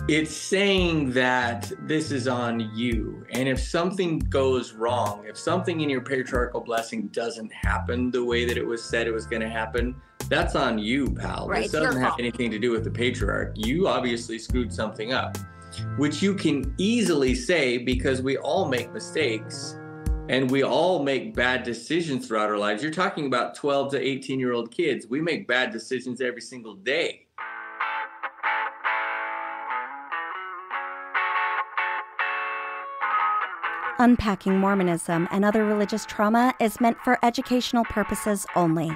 It's saying that this is on you. And if something goes wrong, if something in your patriarchal blessing doesn't happen the way that it was said it was going to happen, that's on you, pal. Right, This doesn't have anything to do with the patriarch. You obviously screwed something up, which you can easily say because we all make mistakes and we all make bad decisions throughout our lives. You're talking about 12 to 18-year-old kids. We make bad decisions every single day. Unpacking Mormonism and other religious trauma is meant for educational purposes only.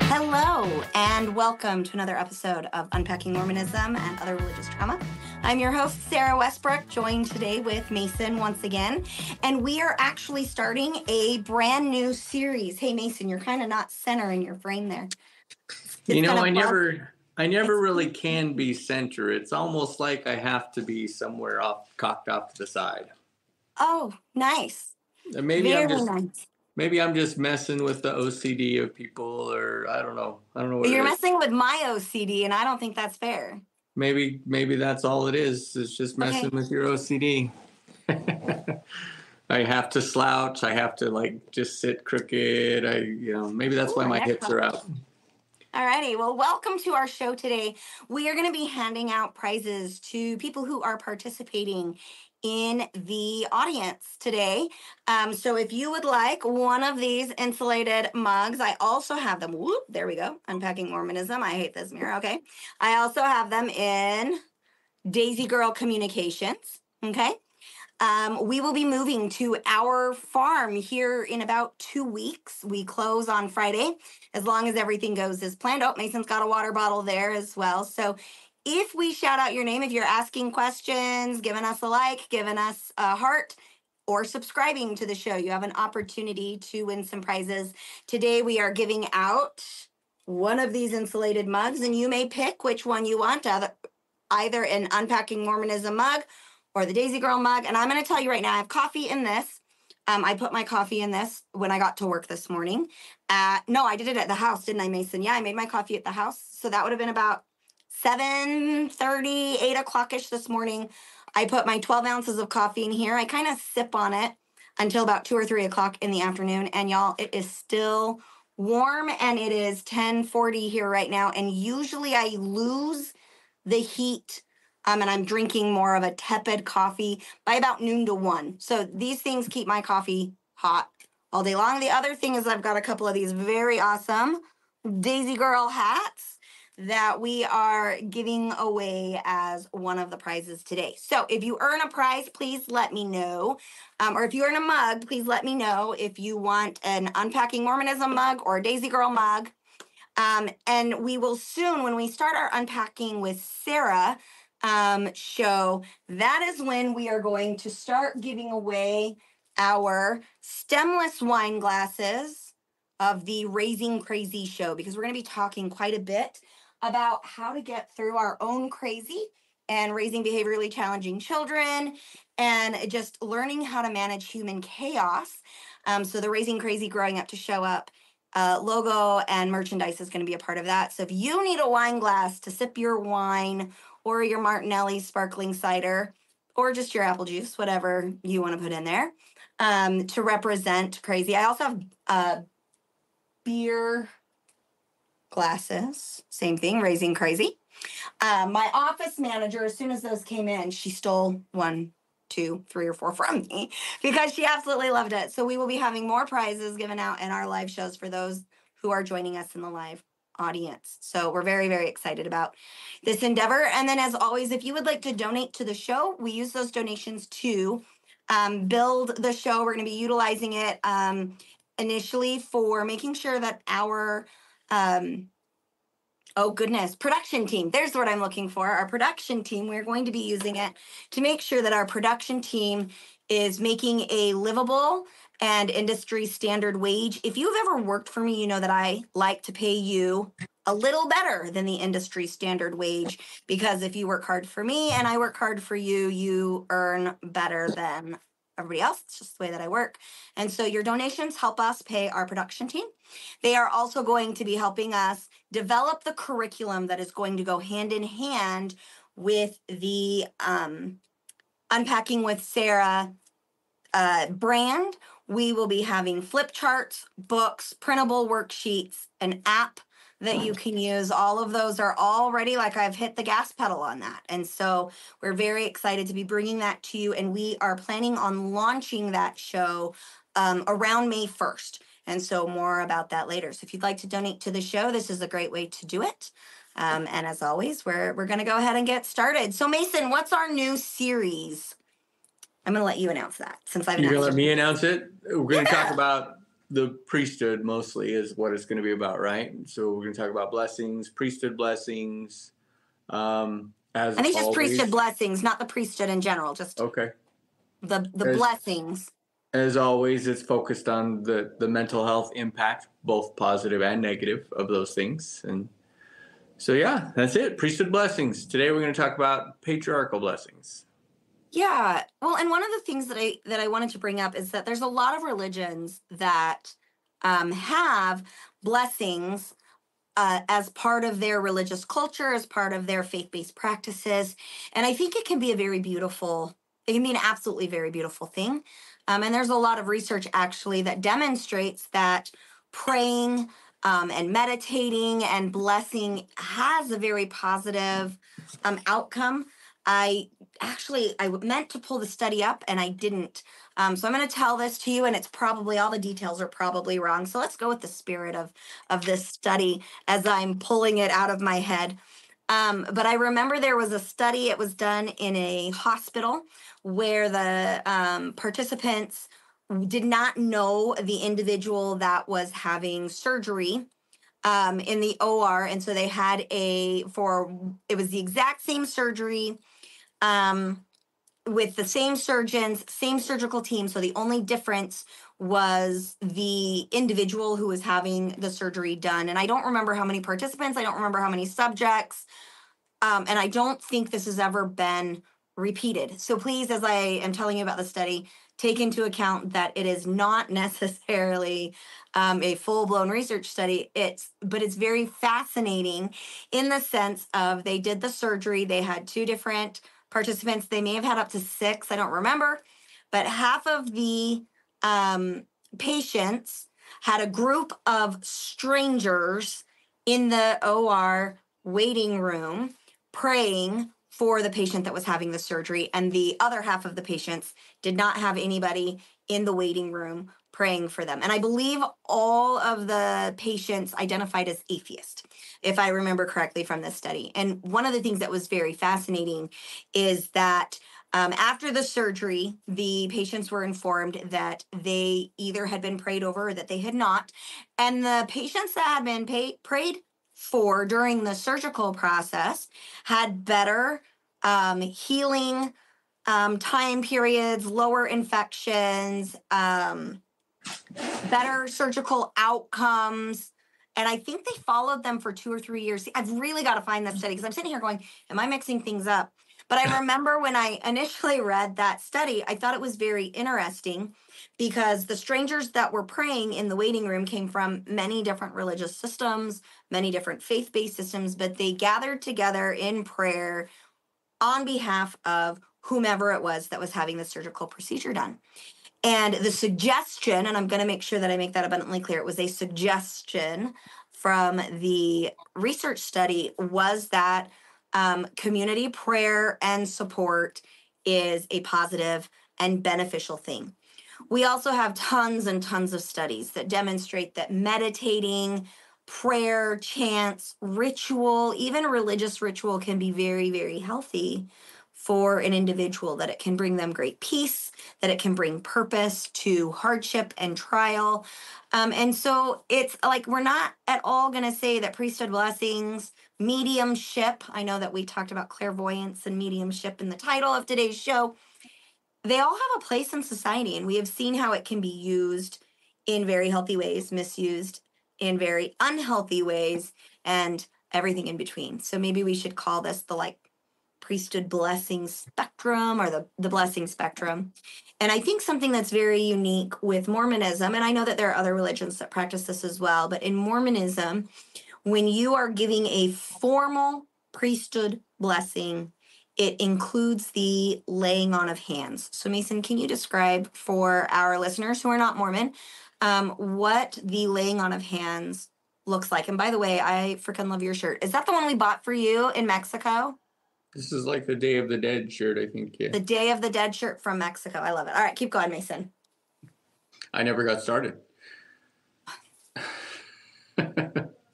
Hello, and welcome to another episode of Unpacking Mormonism and Other Religious Trauma. I'm your host, Sarah Westbrook, joined today with Mason once again, and we are actually starting a brand new series. Hey, Mason, you're kind of not centering your frame there. I never really can be center. It's almost like I have to be somewhere cocked off to the side. Oh, nice. Maybe I'm just messing with the OCD of people, or I don't know. You're messing with my OCD, and I don't think that's fair. Maybe that's all it is. It's just messing with your OCD. I have to slouch. I have to just sit crooked. Maybe that's why my hips are out. Alrighty, well, welcome to our show today. We are going to be handing out prizes to people who are participating in the audience today. So if you would like one of these insulated mugs, I also have them. Whoop, there we go. Unpacking Mormonism. I hate this mirror. Okay. I also have them in Daisy Girl Communications. Okay. We will be moving to our farm here in about 2 weeks. We close on Friday, as long as everything goes as planned. Oh, Mason's got a water bottle there as well. So if we shout out your name, if you're asking questions, giving us a like, giving us a heart, or subscribing to the show, you have an opportunity to win some prizes. Today, we are giving out one of these insulated mugs, and you may pick which one you want, either an Unpacking Mormonism mug or the Daisy Girl mug. And I'm going to tell you right now, I have coffee in this. I put my coffee in this when I got to work this morning. No, I did it at the house, didn't I, Mason? Yeah, I made my coffee at the house. So that would have been about 7:30, 8 o'clock-ish this morning. I put my 12 ounces of coffee in here. I kind of sip on it until about 2 or 3 o'clock in the afternoon. And y'all, it is still warm, and it is 10:40 here right now. And usually I lose the heat, and I'm drinking more of a tepid coffee by about noon to 1. So these things keep my coffee hot all day long. The other thing is I've got a couple of these very awesome Daisy Girl hats that we are giving away as one of the prizes today. So if you earn a prize, please let me know. Or if you earn a mug, please let me know if you want an Unpacking Mormonism mug or a Daisy Girl mug. And we will soon, when we start our Unpacking with Sarah show, that is when we are going to start giving away our stemless wine glasses of the Raising Crazy show, because we're going to be talking quite a bit about how to get through our own crazy and raising behaviorally challenging children and just learning how to manage human chaos. So the Raising Crazy Growing Up to Show Up logo and merchandise is going to be a part of that. So if you need a wine glass to sip your wine or your Martinelli sparkling cider or just your apple juice, whatever you want to put in there, to represent crazy. I also have beer glasses, same thing, Raising Crazy. My office manager, as soon as those came in, she stole 1, 2, 3, or 4 from me because she absolutely loved it. So we will be having more prizes given out in our live shows for those who are joining us in the live audience. So we're very, very excited about this endeavor. And then, as always, if you would like to donate to the show, we use those donations to build the show. We're going to be utilizing it initially for making sure that our production team. There's what I'm looking for. Our production team, we're going to be using it to make sure that our production team is making a livable and industry standard wage. If you've ever worked for me, you know that I like to pay you a little better than the industry standard wage, because if you work hard for me and I work hard for you, you earn better than everybody else. It's just the way that I work. And so your donations help us pay our production team. They are also going to be helping us develop the curriculum that is going to go hand in hand with the Unpacking with Sarah brand. We will be having flip charts, books, printable worksheets, an app that you can use. All of those are already, like, I've hit the gas pedal on that. And so we're very excited to be bringing that to you. And we are planning on launching that show around May 1st. And so more about that later. So if you'd like to donate to the show, this is a great way to do it. And as always, we're going to go ahead and get started. So Mason, what's our new series? I'm going to let you announce that since I've You're announced going to let it. me announce it? We're going to talk about the priesthood mostly is what it's going to be about, right? So we're going to talk about blessings, priesthood blessings. As I think just always. priesthood blessings, not the priesthood in general, just Okay. the blessings. As always, it's focused on the mental health impact, both positive and negative, of those things. And so, yeah, that's it. Priesthood blessings. Today we're going to talk about patriarchal blessings. Yeah. Well, and one of the things that I wanted to bring up is that there's a lot of religions that have blessings as part of their religious culture, as part of their faith-based practices. And I think it can be it can be an absolutely very beautiful thing. And there's a lot of research actually that demonstrates that praying and meditating and blessing has a very positive outcome. I meant to pull the study up and I didn't. So I'm going to tell this to you, and it's probably, all the details are probably wrong. So let's go with the spirit of this study as I'm pulling it out of my head. But I remember there was a study, it was done in a hospital where the participants did not know the individual that was having surgery in the OR. And so they had it was the exact same surgery with the same surgeons, same surgical team. So the only difference was the individual who was having the surgery done. And I don't remember how many participants, I don't remember how many subjects. And I don't think this has ever been repeated. So please, as I am telling you about the study, take into account that it is not necessarily a full-blown research study. But it's very fascinating in the sense of they did the surgery. They had two different participants. They may have had up to 6. I don't remember. But half of the patients had a group of strangers in the OR waiting room praying for the patient that was having the surgery, and the other half of the patients did not have anybody in the waiting room praying for them. And I believe all of the patients identified as atheist, if I remember correctly from this study. And one of the things that was very fascinating is that after the surgery, the patients were informed that they either had been prayed over or that they had not. And the patients that had been prayed for during the surgical process had better healing time periods, lower infections, better surgical outcomes. And I think they followed them for 2 or 3 years. I've really got to find that study because I'm sitting here going, am I mixing things up? But I remember when I initially read that study, I thought it was very interesting because the strangers that were praying in the waiting room came from many different religious systems, many different faith-based systems, but they gathered together in prayer on behalf of whomever it was that was having the surgical procedure done. And the suggestion, and I'm going to make sure that I make that abundantly clear, it was a suggestion from the research study, was that community prayer and support is a positive and beneficial thing. We also have tons and tons of studies that demonstrate that meditating, prayer, chants, ritual, even religious ritual can be very, very healthy for an individual, that it can bring them great peace, that it can bring purpose to hardship and trial. And so it's like, we're not at all going to say that priesthood blessings, mediumship, I know that we talked about clairvoyance and mediumship in the title of today's show, they all have a place in society, and we have seen how it can be used in very healthy ways, misused in very unhealthy ways, and everything in between. So maybe we should call this the priesthood blessing spectrum, or the blessing spectrum. And I think something that's very unique with Mormonism, and I know that there are other religions that practice this as well, but in Mormonism, when you are giving a formal priesthood blessing, it includes the laying on of hands. So, Mason, can you describe for our listeners who are not Mormon what the laying on of hands looks like? And by the way, I freaking love your shirt. Is that the one we bought for you in Mexico? This is like the Day of the Dead shirt, I think. Yeah. The Day of the Dead shirt from Mexico. I love it. All right, keep going, Mason. I never got started.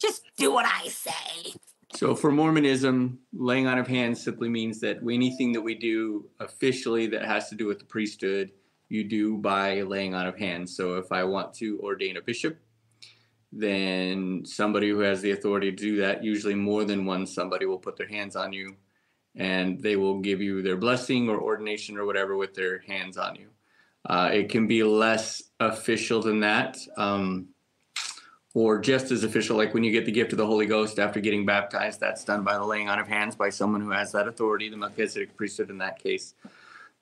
Just do what I say. So for Mormonism, laying on of hands simply means that anything that we do officially that has to do with the priesthood, you do by laying on of hands. So if I want to ordain a bishop, then somebody who has the authority to do that, usually more than one somebody, will put their hands on you, and they will give you their blessing or ordination or whatever with their hands on you. It can be less official than that, or just as official, like when you get the gift of the Holy Ghost after getting baptized. That's done by the laying on of hands by someone who has that authority, the Melchizedek priesthood in that case.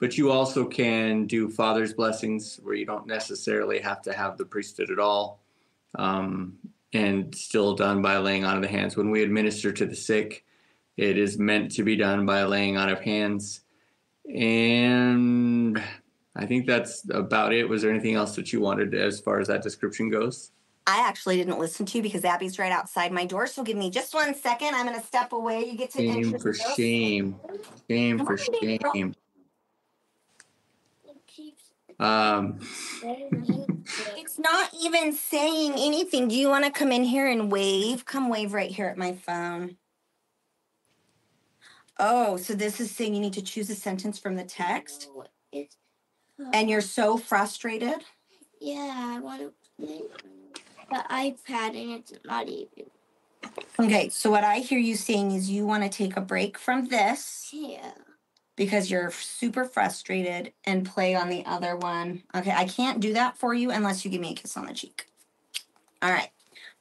But you also can do father's blessings where you don't necessarily have to have the priesthood at all, and still done by laying on of the hands. When we administer to the sick, it is meant to be done by laying on of hands. And I think that's about it. Was there anything else that you wanted as far as that description goes? I actually didn't listen to you because Abby's right outside my door. So give me just 1 second. I'm going to step away. You get to Shame for introduce. shame. Shame for shame. It's not even saying anything. Do you want to come in here and wave? Come wave right here at my phone. Oh, so this is saying you need to choose a sentence from the text? And you're so frustrated? Yeah, I want to play the iPad and it's not even. Okay, so what I hear you saying is you want to take a break from this. Yeah. Because you're super frustrated and play on the other one. Okay, I can't do that for you unless you give me a kiss on the cheek. All right,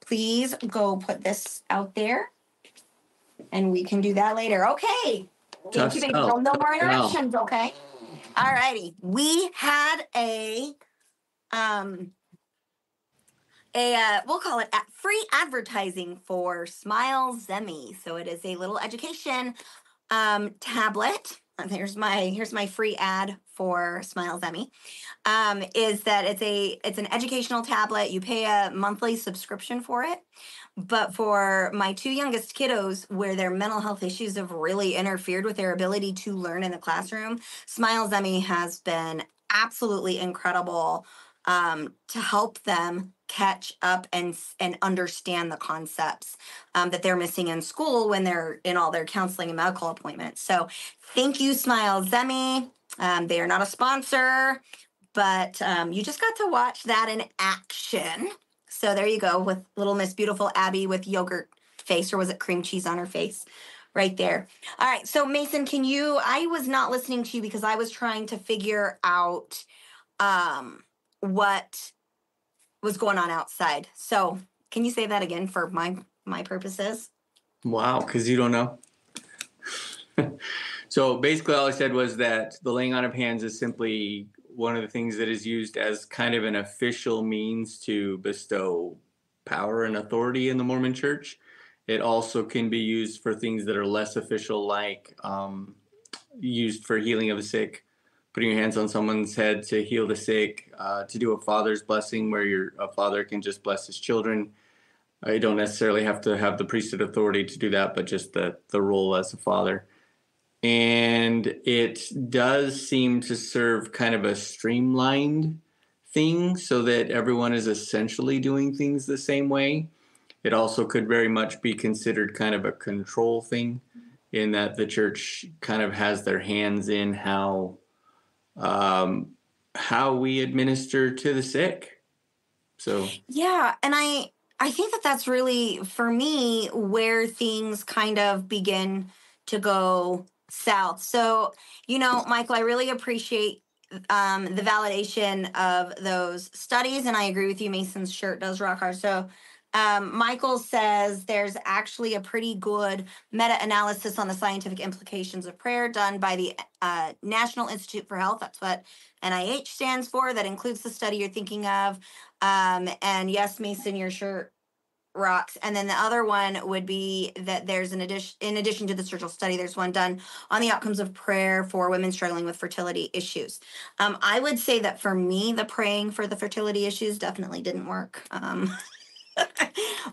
please go put this out there and we can do that later. Okay. Thank you, baby. No more interruptions, okay? All righty. We had we'll call it free advertising for Smile Zemi. So it is a little education tablet. Here's my free ad for Smile Zemi. Is that it's an educational tablet. You pay a monthly subscription for it. But for my two youngest kiddos, where their mental health issues have really interfered with their ability to learn in the classroom, Smile Zemi has been absolutely incredible to help them catch up and understand the concepts that they're missing in school when they're in all their counseling and medical appointments. So thank you, Smile Zemi. They are not a sponsor, but you just got to watch that in action. So there you go with little Miss Beautiful Abby with yogurt face, or was it cream cheese on her face? Right there. All right. So Mason, I was not listening to you because I was trying to figure out what was going on outside. So can you say that again for my purposes? Wow, because you don't know. So basically all I said was that the laying on of hands is simply one of the things that is used as kind of an official means to bestow power and authority in the Mormon Church. It also can be used for things that are less official, like used for healing of the sick, putting your hands on someone's head to heal the sick, to do a father's blessing where a father can just bless his children. You don't necessarily have to have the priesthood authority to do that, but just the role as a father. And it does seem to serve kind of a streamlined thing so that everyone is essentially doing things the same way. It also could very much be considered kind of a control thing, in that the church kind of has their hands in how we administer to the sick. So yeah, and I think that that's really, for me, where things kind of begin to go south. So, Michael, I really appreciate the validation of those studies, and I agree with you. Mason's shirt does rock hard. So Michael says there's actually a pretty good meta-analysis on the scientific implications of prayer done by the National Institute for Health. That's what NIH stands for. That includes the study you're thinking of. And yes, Mason, your shirt rocks. And then the other one would be that there's in addition to the Churchill study, there's one done on the outcomes of prayer for women struggling with fertility issues. I would say that for me, the praying for the fertility issues definitely didn't work.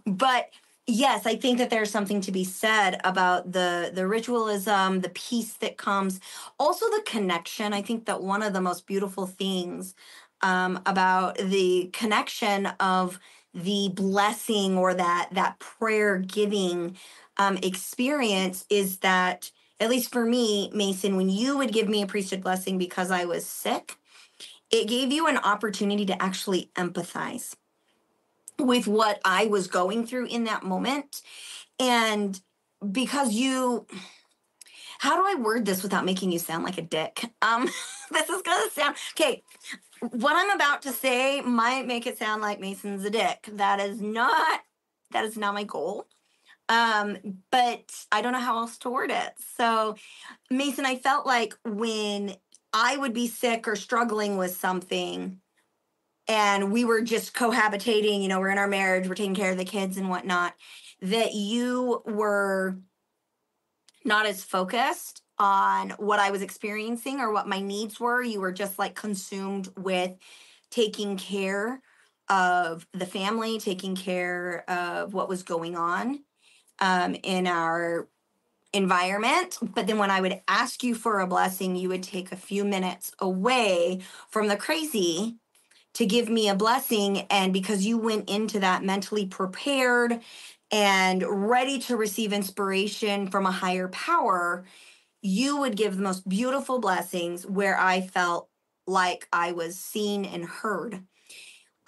But yes, I think that there's something to be said about the ritualism, the peace that comes, also the connection. I think that one of the most beautiful things about the connection of the blessing or that prayer giving experience is that, at least for me, Mason, when you would give me a priesthood blessing because I was sick, it gave you an opportunity to actually empathize with what I was going through in that moment. And because how do I word this without making you sound like a dick? This is gonna sound, okay, what I'm about to say might make it sound like Mason's a dick. That is not my goal. But I don't know how else to word it. So, Mason, I felt like when I would be sick or struggling with something and we were just cohabitating, we're in our marriage, we're taking care of the kids and whatnot, that you were not as focused on what I was experiencing or what my needs were. You were just like consumed with taking care of the family, taking care of what was going on in our environment. But then when I would ask you for a blessing, you would take a few minutes away from the crazy to give me a blessing. And because you went into that mentally prepared and ready to receive inspiration from a higher power, you would give the most beautiful blessings where I felt like I was seen and heard.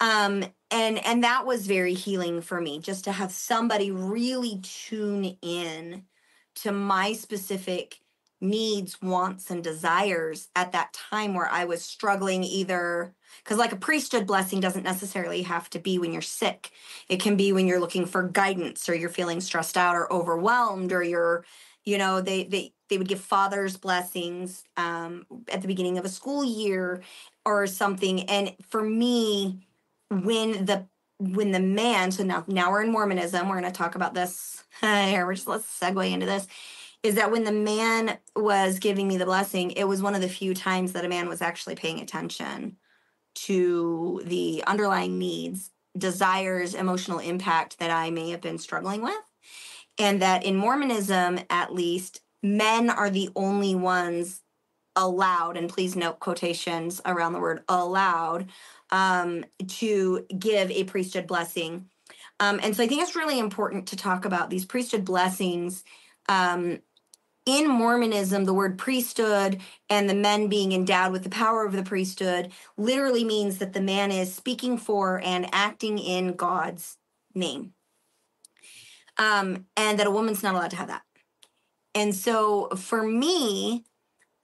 And that was very healing for me, just to have somebody really tune in to my specific needs, wants, and desires at that time where I was struggling, either because like a priesthood blessing doesn't necessarily have to be when you're sick. It can be when you're looking for guidance or you're feeling stressed out or overwhelmed, or you're, they would give father's blessings at the beginning of a school year or something. And for me, when the man, so now we're in Mormonism, we're going to talk about this here, let's segue into this, is that when the man was giving me the blessing, it was one of the few times that a man was actually paying attention to the underlying needs, desires, emotional impact that I may have been struggling with. And that in Mormonism, at least, men are the only ones allowed, and please note quotations around the word allowed, to give a priesthood blessing. And so I think it's really important to talk about these priesthood blessings. In Mormonism, the word priesthood and the men being endowed with the power of the priesthood literally means that the man is speaking for and acting in God's name. And that a woman's not allowed to have that. And so for me,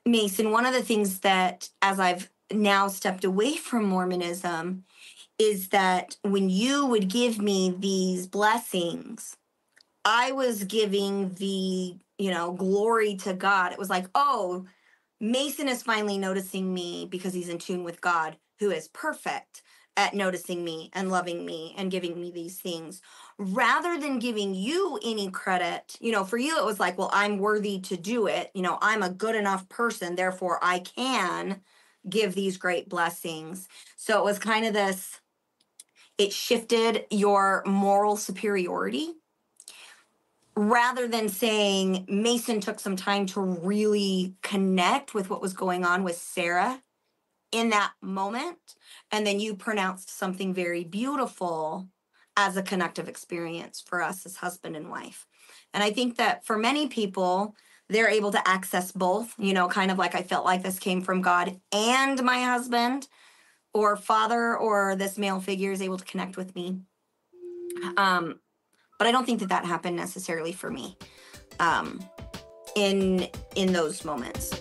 Mason, one of the things that, as I've now stepped away from Mormonism, is that when you would give me these blessings, I was giving the, glory to God. It was like, oh, Mason is finally noticing me because he's in tune with God, who is perfect at noticing me and loving me and giving me these things, rather than giving you any credit. For you, it was like, well, I'm worthy to do it. I'm a good enough person, therefore I can give these great blessings. So it was kind of this, it shifted your moral superiority, rather than saying Mason took some time to really connect with what was going on with Sarah in that moment. And then you pronounced something very beautiful as a connective experience for us as husband and wife. And I think that for many people, they're able to access both, kind of like I felt like this came from God and my husband or father, or this male figure is able to connect with me. But I don't think that happened necessarily for me in those moments.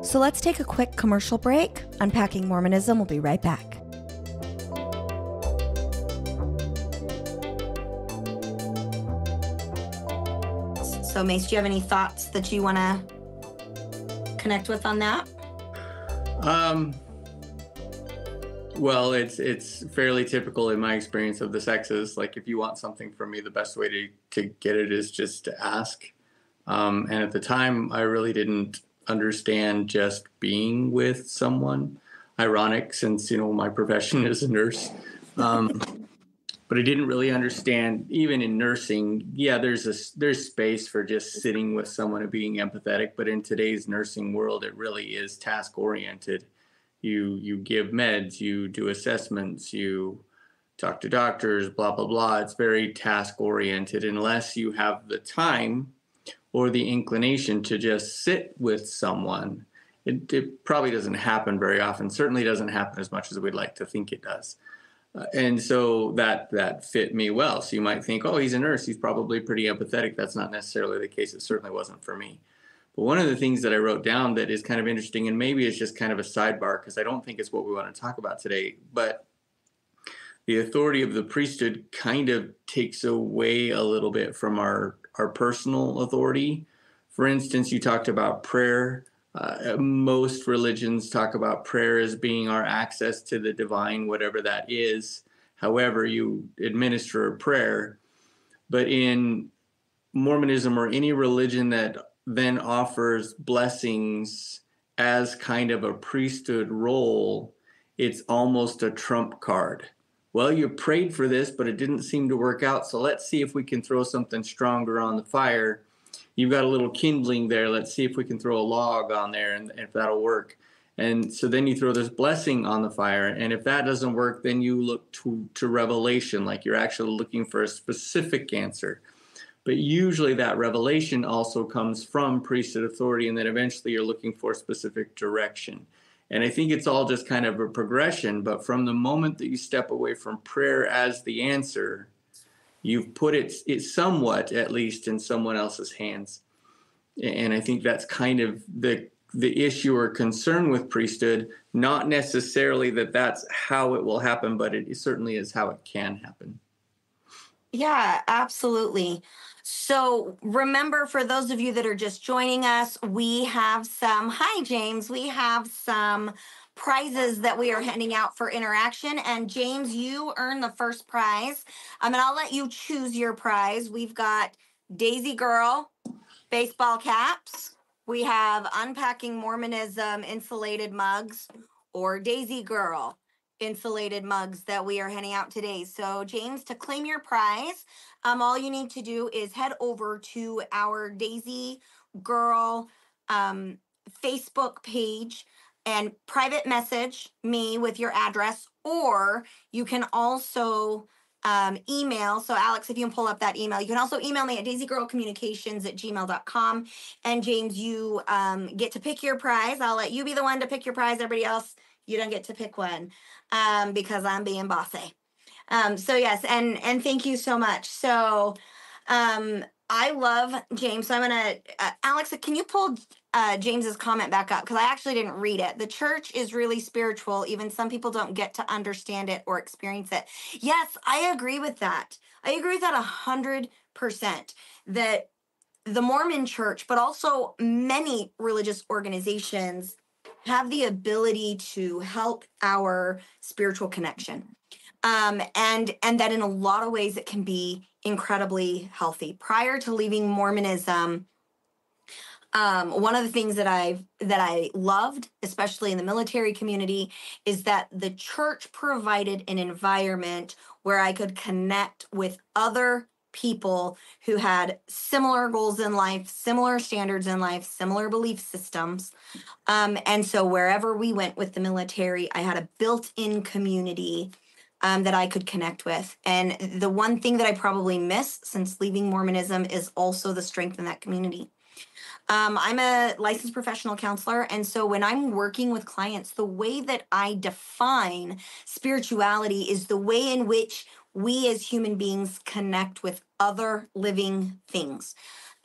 So let's take a quick commercial break. Unpacking Mormonism will be right back. So, Mace, do you have any thoughts that you want to connect with on that? Well, it's fairly typical in my experience of the sexes. Like, if you want something from me, the best way to get it is just to ask. And at the time, I really didn't understand just being with someone. Ironic, since, my profession is a nurse. But I didn't really understand, even in nursing, there's space for just sitting with someone and being empathetic. But in today's nursing world, it really is task oriented. You give meds, you do assessments, you talk to doctors, blah, blah, blah. It's very task oriented unless you have the time or the inclination to just sit with someone. It probably doesn't happen very often. Certainly doesn't happen as much as we'd like to think it does. And so that fit me well. So you might think, oh, he's a nurse, he's probably pretty empathetic. That's not necessarily the case. It certainly wasn't for me. But one of the things that I wrote down that is kind of interesting, and maybe it's just kind of a sidebar because I don't think it's what we want to talk about today, but the authority of the priesthood kind of takes away a little bit from our personal authority. For instance, you talked about prayer. Most religions talk about prayer as being our access to the divine, whatever that is. However, you administer a prayer. But in Mormonism or any religion that then offers blessings as kind of a priesthood role, it's almost a trump card. Well, you prayed for this, but it didn't seem to work out. So let's see if we can throw something stronger on the fire. You've got a little kindling there. Let's see if we can throw a log on there and if that'll work. And so then you throw this blessing on the fire. And if that doesn't work, then you look to revelation, like you're actually looking for a specific answer. But usually that revelation also comes from priesthood authority, and then eventually you're looking for specific direction. And I think it's all just kind of a progression, but from the moment that you step away from prayer as the answer, you've put it somewhat, at least, in someone else's hands. And I think that's kind of the issue or concern with priesthood, not necessarily that that's how it will happen, but it certainly is how it can happen. Yeah, absolutely. So remember, for those of you that are just joining us, we have hi, James, we have some prizes that we are handing out for interaction. And James, you earn the first prize. And I'll let you choose your prize. We've got Daisy Girl baseball caps. We have Unpacking Mormonism insulated mugs, or Daisy Girl insulated mugs that we are handing out today. So James, to claim your prize, all you need to do is head over to our Daisy Girl Facebook page and private message me with your address, or you can also email. So Alex, if you can pull up that email, you can also email me at daisygirlcommunications@gmail.com. And James, you get to pick your prize. I'll let you be the one to pick your prize. Everybody else, you don't get to pick one because I'm being bossy. So yes, and thank you so much. So I love James. So I'm gonna Alex, can you pull James's comment back up, because I actually didn't read it. The church is really spiritual. Even some people don't get to understand it or experience it. Yes, I agree with that. I agree with that 100%. That the Mormon Church, but also many religious organizations, have the ability to help our spiritual connection. And that in a lot of ways it can be incredibly healthy. Prior to leaving Mormonism, one of the things that I loved, especially in the military community, is that the church provided an environment where I could connect with other people who had similar goals in life, similar standards in life, similar belief systems. And so wherever we went with the military, I had a built-in community that I could connect with. And the one thing that I probably miss since leaving Mormonism is also the strength in that community. I'm a licensed professional counselor. And so when I'm working with clients, the way that I define spirituality is the way in which we as human beings connect with other living things.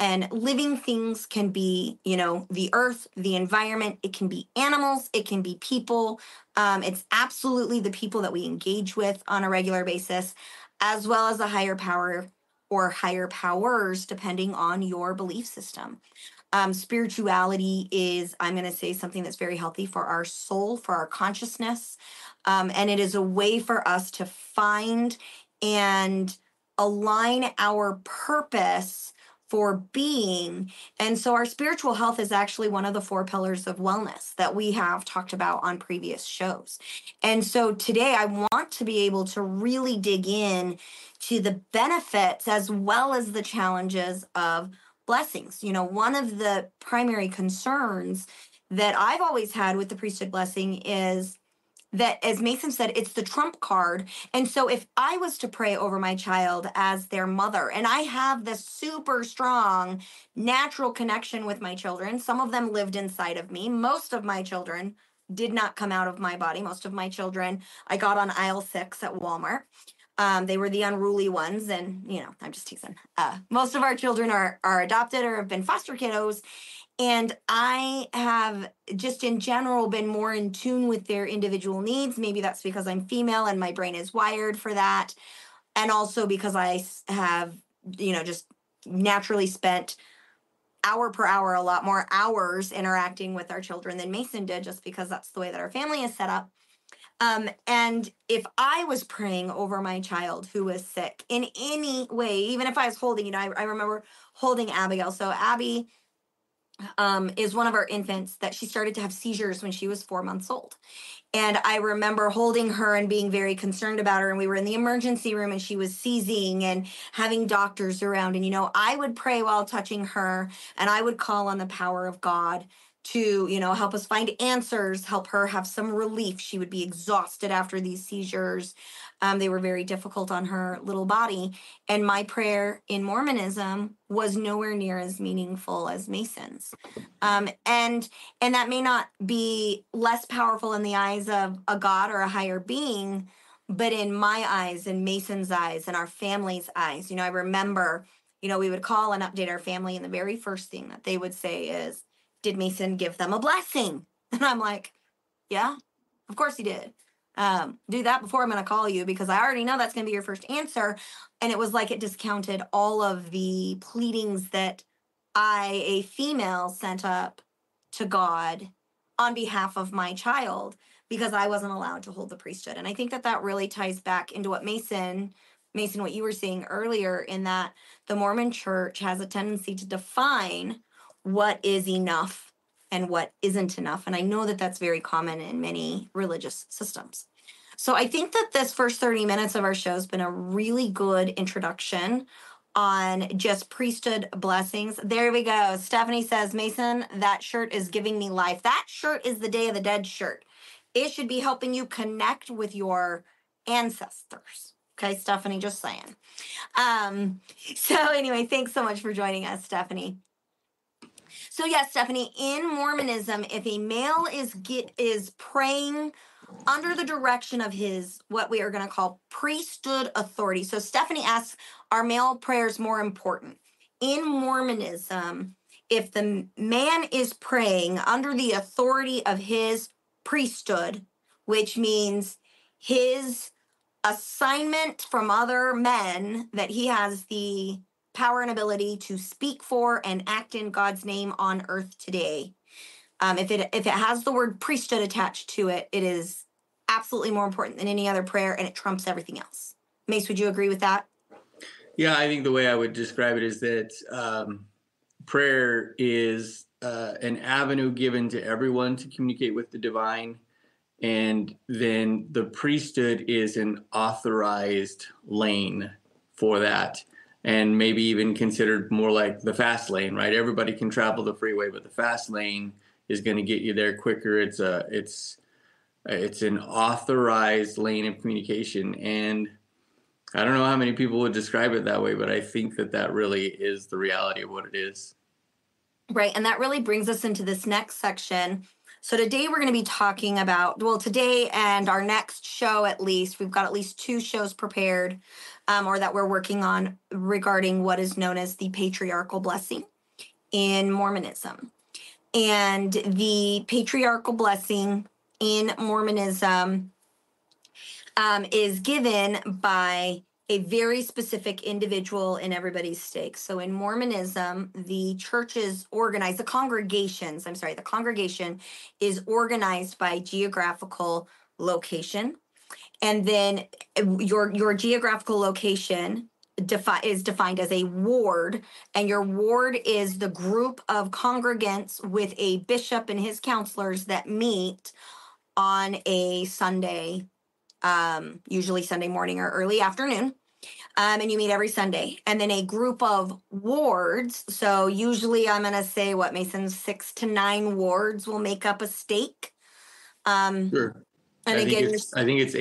And living things can be, the earth, the environment. It can be animals. It can be people. It's absolutely the people that we engage with on a regular basis, as well as a higher power or higher powers, depending on your belief system. Spirituality is, I'm going to say, something that's very healthy for our soul, for our consciousness. And it is a way for us to find and align our purpose for being. And so our spiritual health is actually one of the 4 pillars of wellness that we have talked about on previous shows. And so today I want to be able to really dig in to the benefits as well as the challenges of blessings. One of the primary concerns that I've always had with the priesthood blessing is that, as Mason said, it's the trump card. And so if I was to pray over my child as their mother, and I have this super strong natural connection with my children, some of them lived inside of me. Most of my children did not come out of my body. Most of my children, I got on aisle 6 at Walmart. They were the unruly ones. And, I'm just teasing. Most of our children are adopted or have been foster kiddos. And I have just in general been more in tune with their individual needs. Maybe that's because I'm female and my brain is wired for that. And also because I have, just naturally spent hour per hour, a lot more hours interacting with our children than Mason did, just because that's the way that our family is set up. And if I was praying over my child who was sick in any way, even if I was holding, I remember holding Abigail. So Abby is one of our infants that she started to have seizures when she was 4 months old. And I remember holding her and being very concerned about her. And we were in the emergency room and she was seizing and having doctors around. And, I would pray while touching her, and I would call on the power of God to, help us find answers, help her have some relief. She would be exhausted after these seizures. They were very difficult on her little body. And my prayer in Mormonism was nowhere near as meaningful as Mason's. And that may not be less powerful in the eyes of a God or a higher being, but in my eyes and Mason's eyes and our family's eyes, I remember, we would call and update our family. And the very first thing that they would say is, did Mason give them a blessing? And I'm like, yeah, of course he did. Do that before I'm going to call you, because I already know that's going to be your first answer. And it was like it discounted all of the pleadings that I, a female, sent up to God on behalf of my child, because I wasn't allowed to hold the priesthood. And I think that really ties back into what Mason, what you were saying earlier, in that the Mormon church has a tendency to define what is enough and what isn't enough. And I know that that's very common in many religious systems. So I think that this first 30 minutes of our show has been a really good introduction on just priesthood blessings. There we go. Stephanie says, Mason, that shirt is giving me life. That shirt is the Day of the Dead shirt. It should be helping you connect with your ancestors. Okay, Stephanie, just saying. So anyway, thanks so much for joining us, Stephanie. So yes, Stephanie, in Mormonism, if a male is praying under the direction of his, what we are going to call priesthood authority. So Stephanie asks, are male prayers more important? In Mormonism, if the man is praying under the authority of his priesthood, which means his assignment from other men that he has the power and ability to speak for and act in God's name on earth today. If it has the word priesthood attached to it, it is absolutely more important than any other prayer, and it trumps everything else. Mace, would you agree with that? Yeah, I think the way I would describe it is that prayer is an avenue given to everyone to communicate with the divine. And then the priesthood is an authorized lane for that, and maybe even considered more like the fast lane, right? Everybody can travel the freeway, but the fast lane is going to get you there quicker. It's an authorized lane of communication. And I don't know how many people would describe it that way, but I think that really is the reality of what it is. Right. And that really brings us into this next section. So today we're going to be talking about, today and our next show, at least, we've got at least 2 shows prepared or that we're working on regarding what is known as the patriarchal blessing. in Mormonism. And the patriarchal blessing in Mormonism is given by a very specific individual in everybody's stake. So in Mormonism, the church is organized, the congregation is organized by geographical location. And then your geographical location is defined as a ward, and your ward is the group of congregants with a bishop and his counselors that meet on a Sunday, usually Sunday morning or early afternoon. And you meet every Sunday. And then a group of wards. So usually I'm going to say Mason, 6 to 9 wards will make up a stake. Sure. And I again, think it's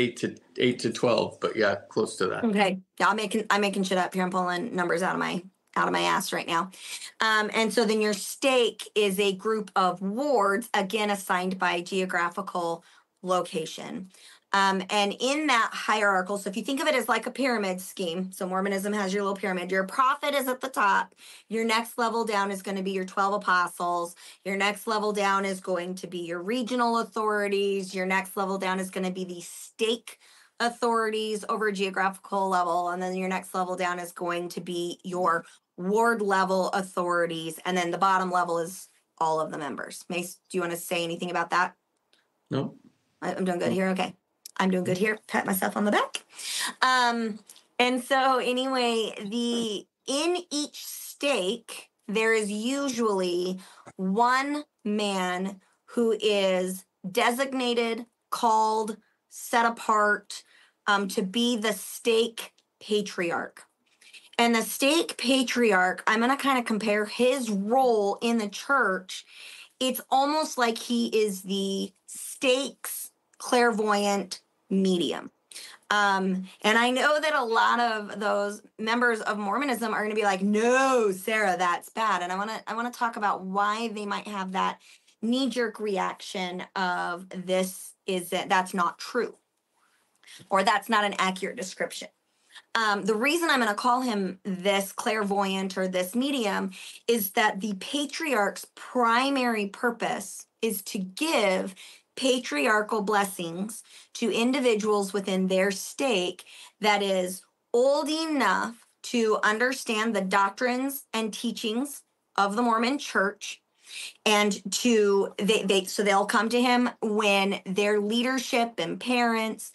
8 to 12, but yeah, close to that. okay. Yeah, I'm making shit up here. I'm pulling numbers out of my ass right now. And so then your stake is a group of wards, again assigned by geographical location. And in that hierarchical, so if you think of it as like a pyramid scheme, so Mormonism has your little pyramid, your prophet is at the top, your next level down is going to be your 12 apostles, your next level down is going to be your regional authorities, your next level down is going to be the stake authorities over a geographical level, and then your next level down is going to be your ward level authorities, and then the bottom level is all of the members. Mace, do you want to say anything about that? No. I'm doing good here. Okay. I'm doing good here. Pat myself on the back. And so anyway, in each stake, there is usually one man who is designated, called, set apart to be the stake patriarch. And the stake patriarch, I'm going to kind of compare his role in the church. It's almost like he is the stake's clairvoyant medium. And I know that a lot of those members of Mormonism are going to be like, no, Sarah, that's bad. And I want to talk about why they might have that knee-jerk reaction of that's not true, or that's not an accurate description. The reason I'm going to call him this clairvoyant or this medium is that the patriarch's primary purpose is to give patriarchal blessings to individuals within their stake that is old enough to understand the doctrines and teachings of the Mormon Church, and so they'll come to him when their leadership and parents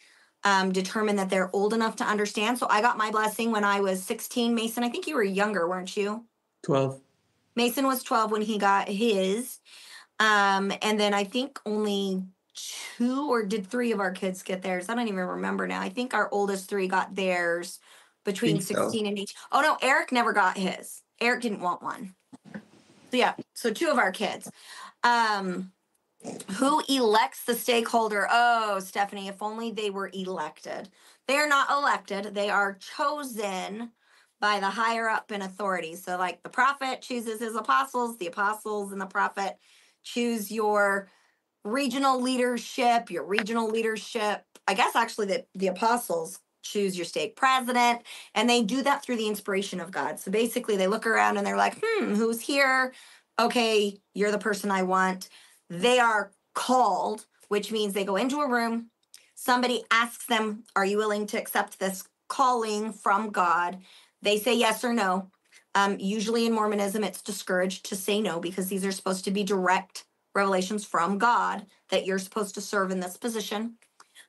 determine that they're old enough to understand. So I got my blessing when I was 16. Mason, I think you were younger, weren't you? 12. Mason was 12 when he got his. And then I think only 2 or did 3 of our kids get theirs? I don't even remember now. I think our oldest 3 got theirs between 16 and 18. Oh no, Eric never got his. Eric didn't want one. So yeah, so 2 of our kids. Who elects the stakeholder? Oh, Stephanie, if only they were elected. They are not elected. They are chosen by the higher up in authority. So like the prophet chooses his apostles, the apostles and the prophet choose your regional leadership, I guess actually the apostles choose your stake president, and they do that through the inspiration of God. So basically they look around and they're like, who's here? Okay, you're the person I want. They are called, which means they go into a room. Somebody asks them, are you willing to accept this calling from God? They say yes or no. Usually in Mormonism, it's discouraged to say no because these are supposed to be direct revelations from God that you're supposed to serve in this position.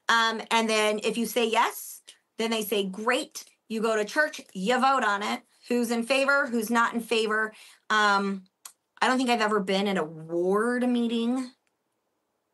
And then if you say yes, then they say, great, you go to church, you vote on it. Who's in favor, who's not in favor. I don't think I've ever been at a ward meeting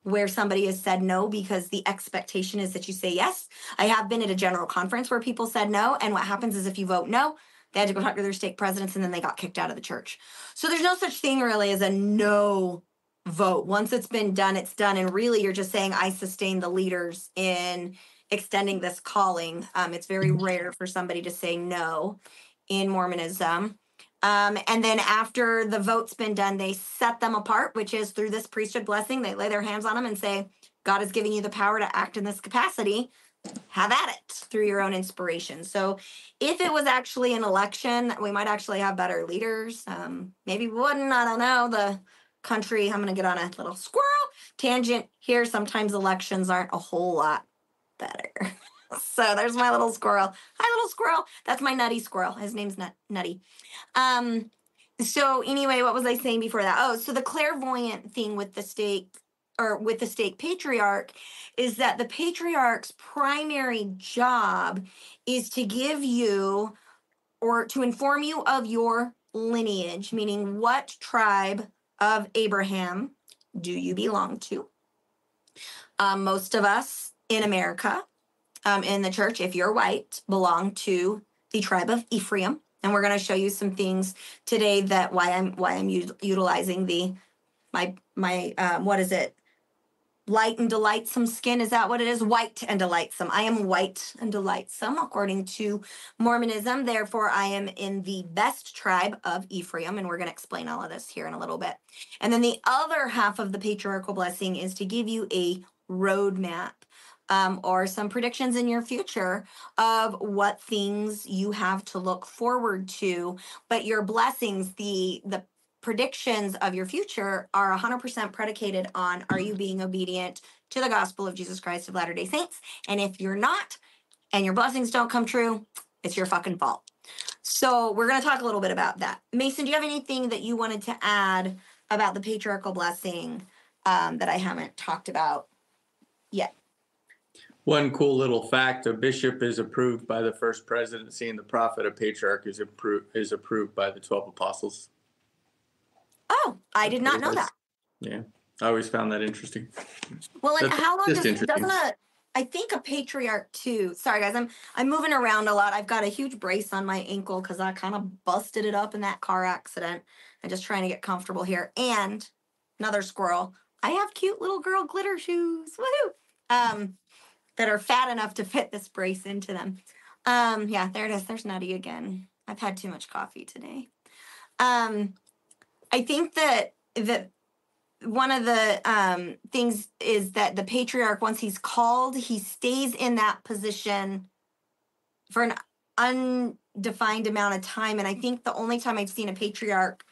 where somebody has said no because the expectation is that you say yes. I have been at a general conference where people said no, and what happens is if you vote no, they had to go talk to their stake presidents and then they got kicked out of the church. So there's no such thing really as a no vote. Once it's been done, it's done. And really you're just saying, I sustain the leaders in extending this calling. It's very rare for somebody to say no in Mormonism. And then after the vote's been done, they set them apart, which is through this priesthood blessing. They lay their hands on them and say, God is giving you the power to act in this capacity. have at it through your own inspiration. So if it was actually an election, we might actually have better leaders. Maybe we wouldn't. I don't know. The country, I'm going to get on a little squirrel tangent here. Sometimes elections aren't a whole lot better. So there's my little squirrel. Hi, little squirrel. That's my nutty squirrel. His name's Nutty. So anyway, what was I saying before that? Oh, so the clairvoyant thing with the stake or with the stake patriarch is that the patriarch's primary job is to give you or to inform you of your lineage, meaning what tribe of Abraham do you belong to? Most of us in America, in the church, if you're white, belong to the tribe of Ephraim. And we're going to show you some things today that why I'm utilizing the my what is it? Light and delightsome skin. Is that what it is? White and delightsome. I am white and delightsome according to Mormonism. Therefore, I am in the best tribe of Ephraim. And we're going to explain all of this here in a little bit. And then the other half of the patriarchal blessing is to give you a roadmap. Or some predictions in your future of what things you have to look forward to. But your blessings, the predictions of your future are 100% predicated on, are you being obedient to the gospel of Jesus Christ of Latter-day Saints? And if you're not, and your blessings don't come true, it's your fucking fault. So we're going to talk a little bit about that. Mason, do you have anything that you wanted to add about the patriarchal blessing that I haven't talked about yet? One cool little fact: a bishop is approved by the first presidency, and the prophet, a patriarch, is approved by the 12 apostles. Oh, I did not know that. Yeah, I always found that interesting. Well, and how long I think a patriarch too. Sorry guys, I'm moving around a lot. I've got a huge brace on my ankle because I kind of busted it up in that car accident. I'm just trying to get comfortable here. And another squirrel. I have cute little girl glitter shoes. Woohoo! That are fat enough to fit this brace into them. Yeah, there it is. There's Nutty again. I've had too much coffee today. I think that one of the things is that the patriarch, once he's called, he stays in that position for an undefined amount of time. And I think the only time I've seen a patriarch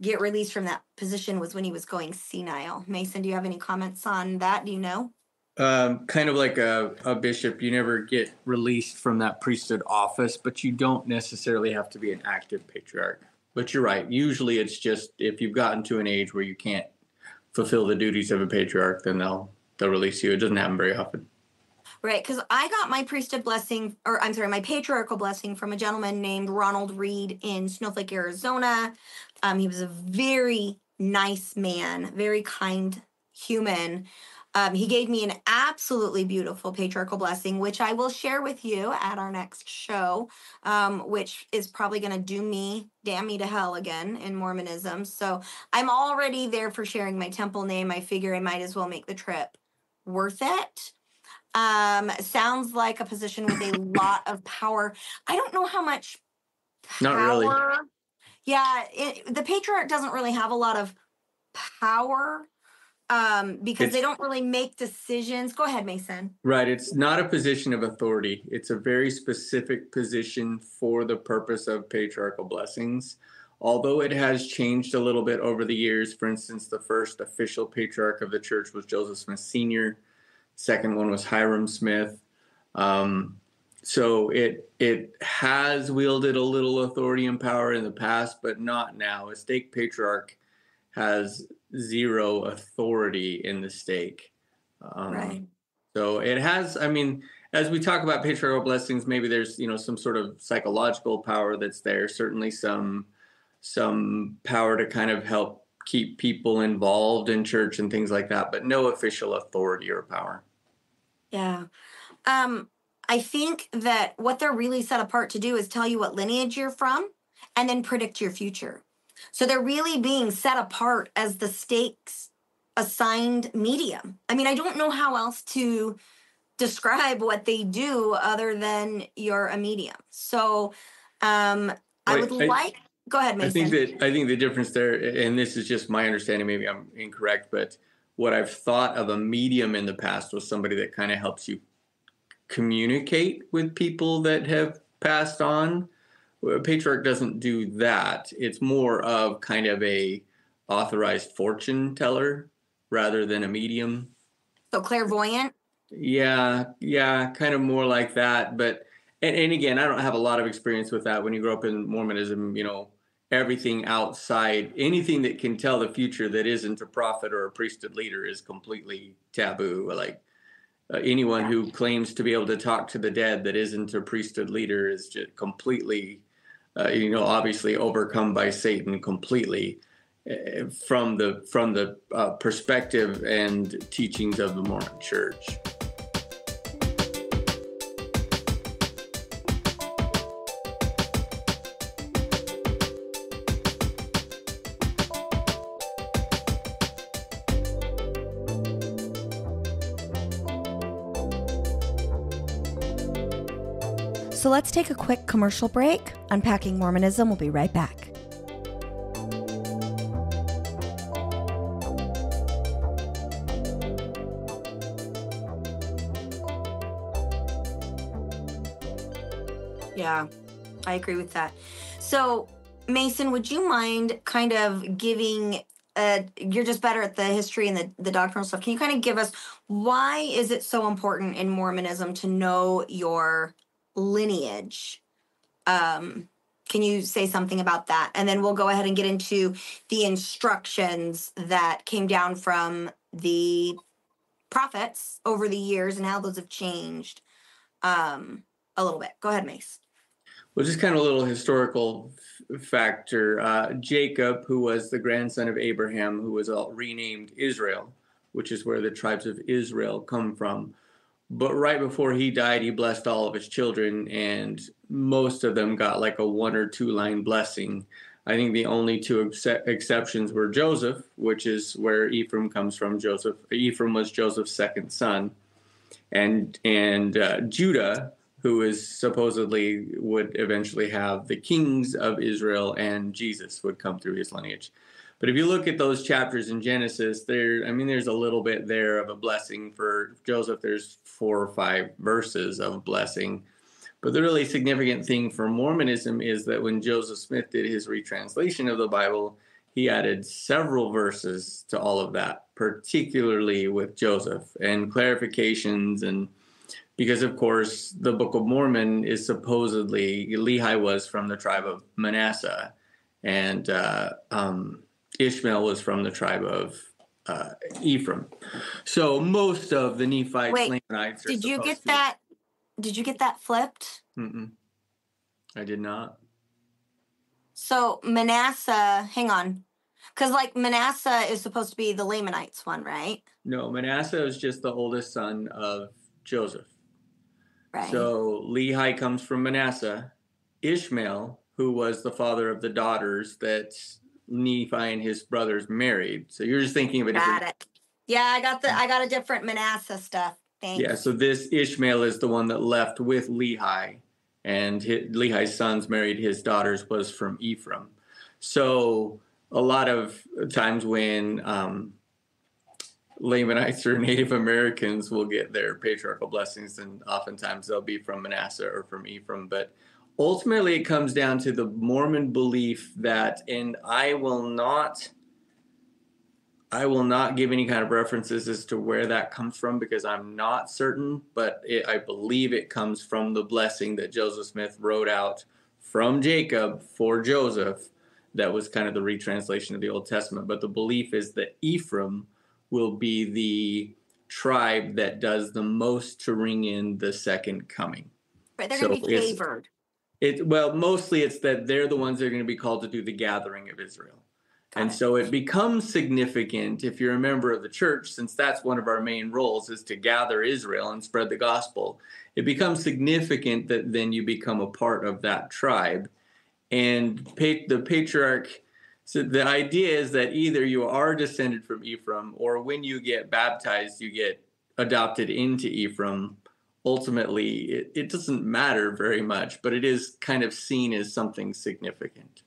get released from that position was when he was going senile. Mason, do you have any comments on that? Do you know? Kind of like a bishop, you never get released from that priesthood office, but you don't necessarily have to be an active patriarch. But you're right. Usually it's just if you've gotten to an age where you can't fulfill the duties of a patriarch, then they'll release you. It doesn't happen very often. Right, because I got my priesthood blessing, or I'm sorry, my patriarchal blessing from a gentleman named Ronald Reed in Snowflake, Arizona. He was a very nice man, very kind human. He gave me an absolutely beautiful patriarchal blessing, which I will share with you at our next show, which is probably going to damn me to hell again in Mormonism. So I'm already there for sharing my temple name. I figure I might as well make the trip worth it. Sounds like a position with a lot of power. I don't know how much power. Not really. Yeah, the patriarch doesn't really have a lot of power. Because they don't really make decisions. Go ahead, Mason. Right. It's not a position of authority. It's a very specific position for the purpose of patriarchal blessings. Although it has changed a little bit over the years. For instance, the first official patriarch of the church was Joseph Smith Sr. Second one was Hiram Smith. So it has wielded a little authority and power in the past, but not now. A stake patriarch has zero authority in the stake. Right. So it has, I mean, as we talk about patriarchal blessings, maybe there's, some sort of psychological power that's there, certainly some power to kind of help keep people involved in church and things like that, but no official authority or power. Yeah. I think that what they're really set apart to do is tell you what lineage you're from and then predict your future. So they're really being set apart as the stake's assigned medium. I mean, I don't know how else to describe what they do other than you're a medium. So go ahead, Mason. I think the difference there, and this is just my understanding, maybe I'm incorrect, but what I've thought of a medium in the past was somebody that kind of helps you communicate with people that have passed on. A patriarch doesn't do that. It's more of kind of a authorized fortune teller rather than a medium. So clairvoyant? Yeah, kind of more like that. But and again, I don't have a lot of experience with that. When you grow up in Mormonism, everything outside, anything that can tell the future that isn't a prophet or a priesthood leader is completely taboo. Like anyone who claims to be able to talk to the dead that isn't a priesthood leader is just completely, obviously overcome by Satan completely. From the perspective and teachings of the Mormon Church. So let's take a quick commercial break. Unpacking Mormonism will be right back. Yeah, I agree with that. So, Mason, would you mind kind of giving, you're just better at the history and the doctrinal stuff. Can you kind of give us, why is it so important in Mormonism to know your lineage? Can you say something about that? And then we'll go ahead and get into the instructions that came down from the prophets over the years and how those have changed a little bit. Go ahead, Mace. Well, just kind of a little historical factor. Jacob, who was the grandson of Abraham, who was renamed Israel, which is where the tribes of Israel come from. But right before he died, he blessed all of his children, and most of them got like a 1 or 2 line blessing. I think the only 2 exceptions were Joseph, which is where Ephraim comes from. Ephraim was Joseph's second son, and Judah, who is supposedly would eventually have the kings of Israel, and Jesus would come through his lineage. But if you look at those chapters in Genesis, there's a little bit there of a blessing for Joseph. There's 4 or 5 verses of blessing. But the really significant thing for Mormonism is that when Joseph Smith did his retranslation of the Bible, he added several verses to all of that, particularly with Joseph, and clarifications. And because, of course, the Book of Mormon is supposedly, Lehi was from the tribe of Manasseh, and Ishmael was from the tribe of Ephraim. So most of the Nephites, Lamanites are did you get that? Did you get that flipped? I did not. So Manasseh, hang on. Because Manasseh is supposed to be the Lamanites one, right? No, Manasseh is just the oldest son of Joseph. Right. So Lehi comes from Manasseh. Ishmael, who was the father of the daughters that Nephi and his brothers married. So you're just thinking of a different. Got it. Yeah, I got a different Manasseh stuff. Thanks. Yeah, so this Ishmael is the one that left with Lehi, and Lehi's sons married his daughters was from Ephraim. So a lot of times when Lamanites or Native Americans will get their patriarchal blessings, and oftentimes they'll be from Manasseh or from Ephraim. But ultimately, it comes down to the Mormon belief that, and I will not give any kind of references as to where that comes from because I'm not certain, but I believe it comes from the blessing that Joseph Smith wrote out from Jacob for Joseph. That was kind of the retranslation of the Old Testament. But the belief is that Ephraim will be the tribe that does the most to ring in the second coming. Right, they're going to be favored. Mostly it's that they're the ones that are going to be called to do the gathering of Israel. And so it becomes significant if you're a member of the church, since that's one of our main roles is to gather Israel and spread the gospel. It becomes significant that then you become a part of that tribe. And the patriarch, so the idea is that either you are descended from Ephraim, or when you get baptized, you get adopted into Ephraim. Ultimately, it doesn't matter very much, but it is kind of seen as something significant.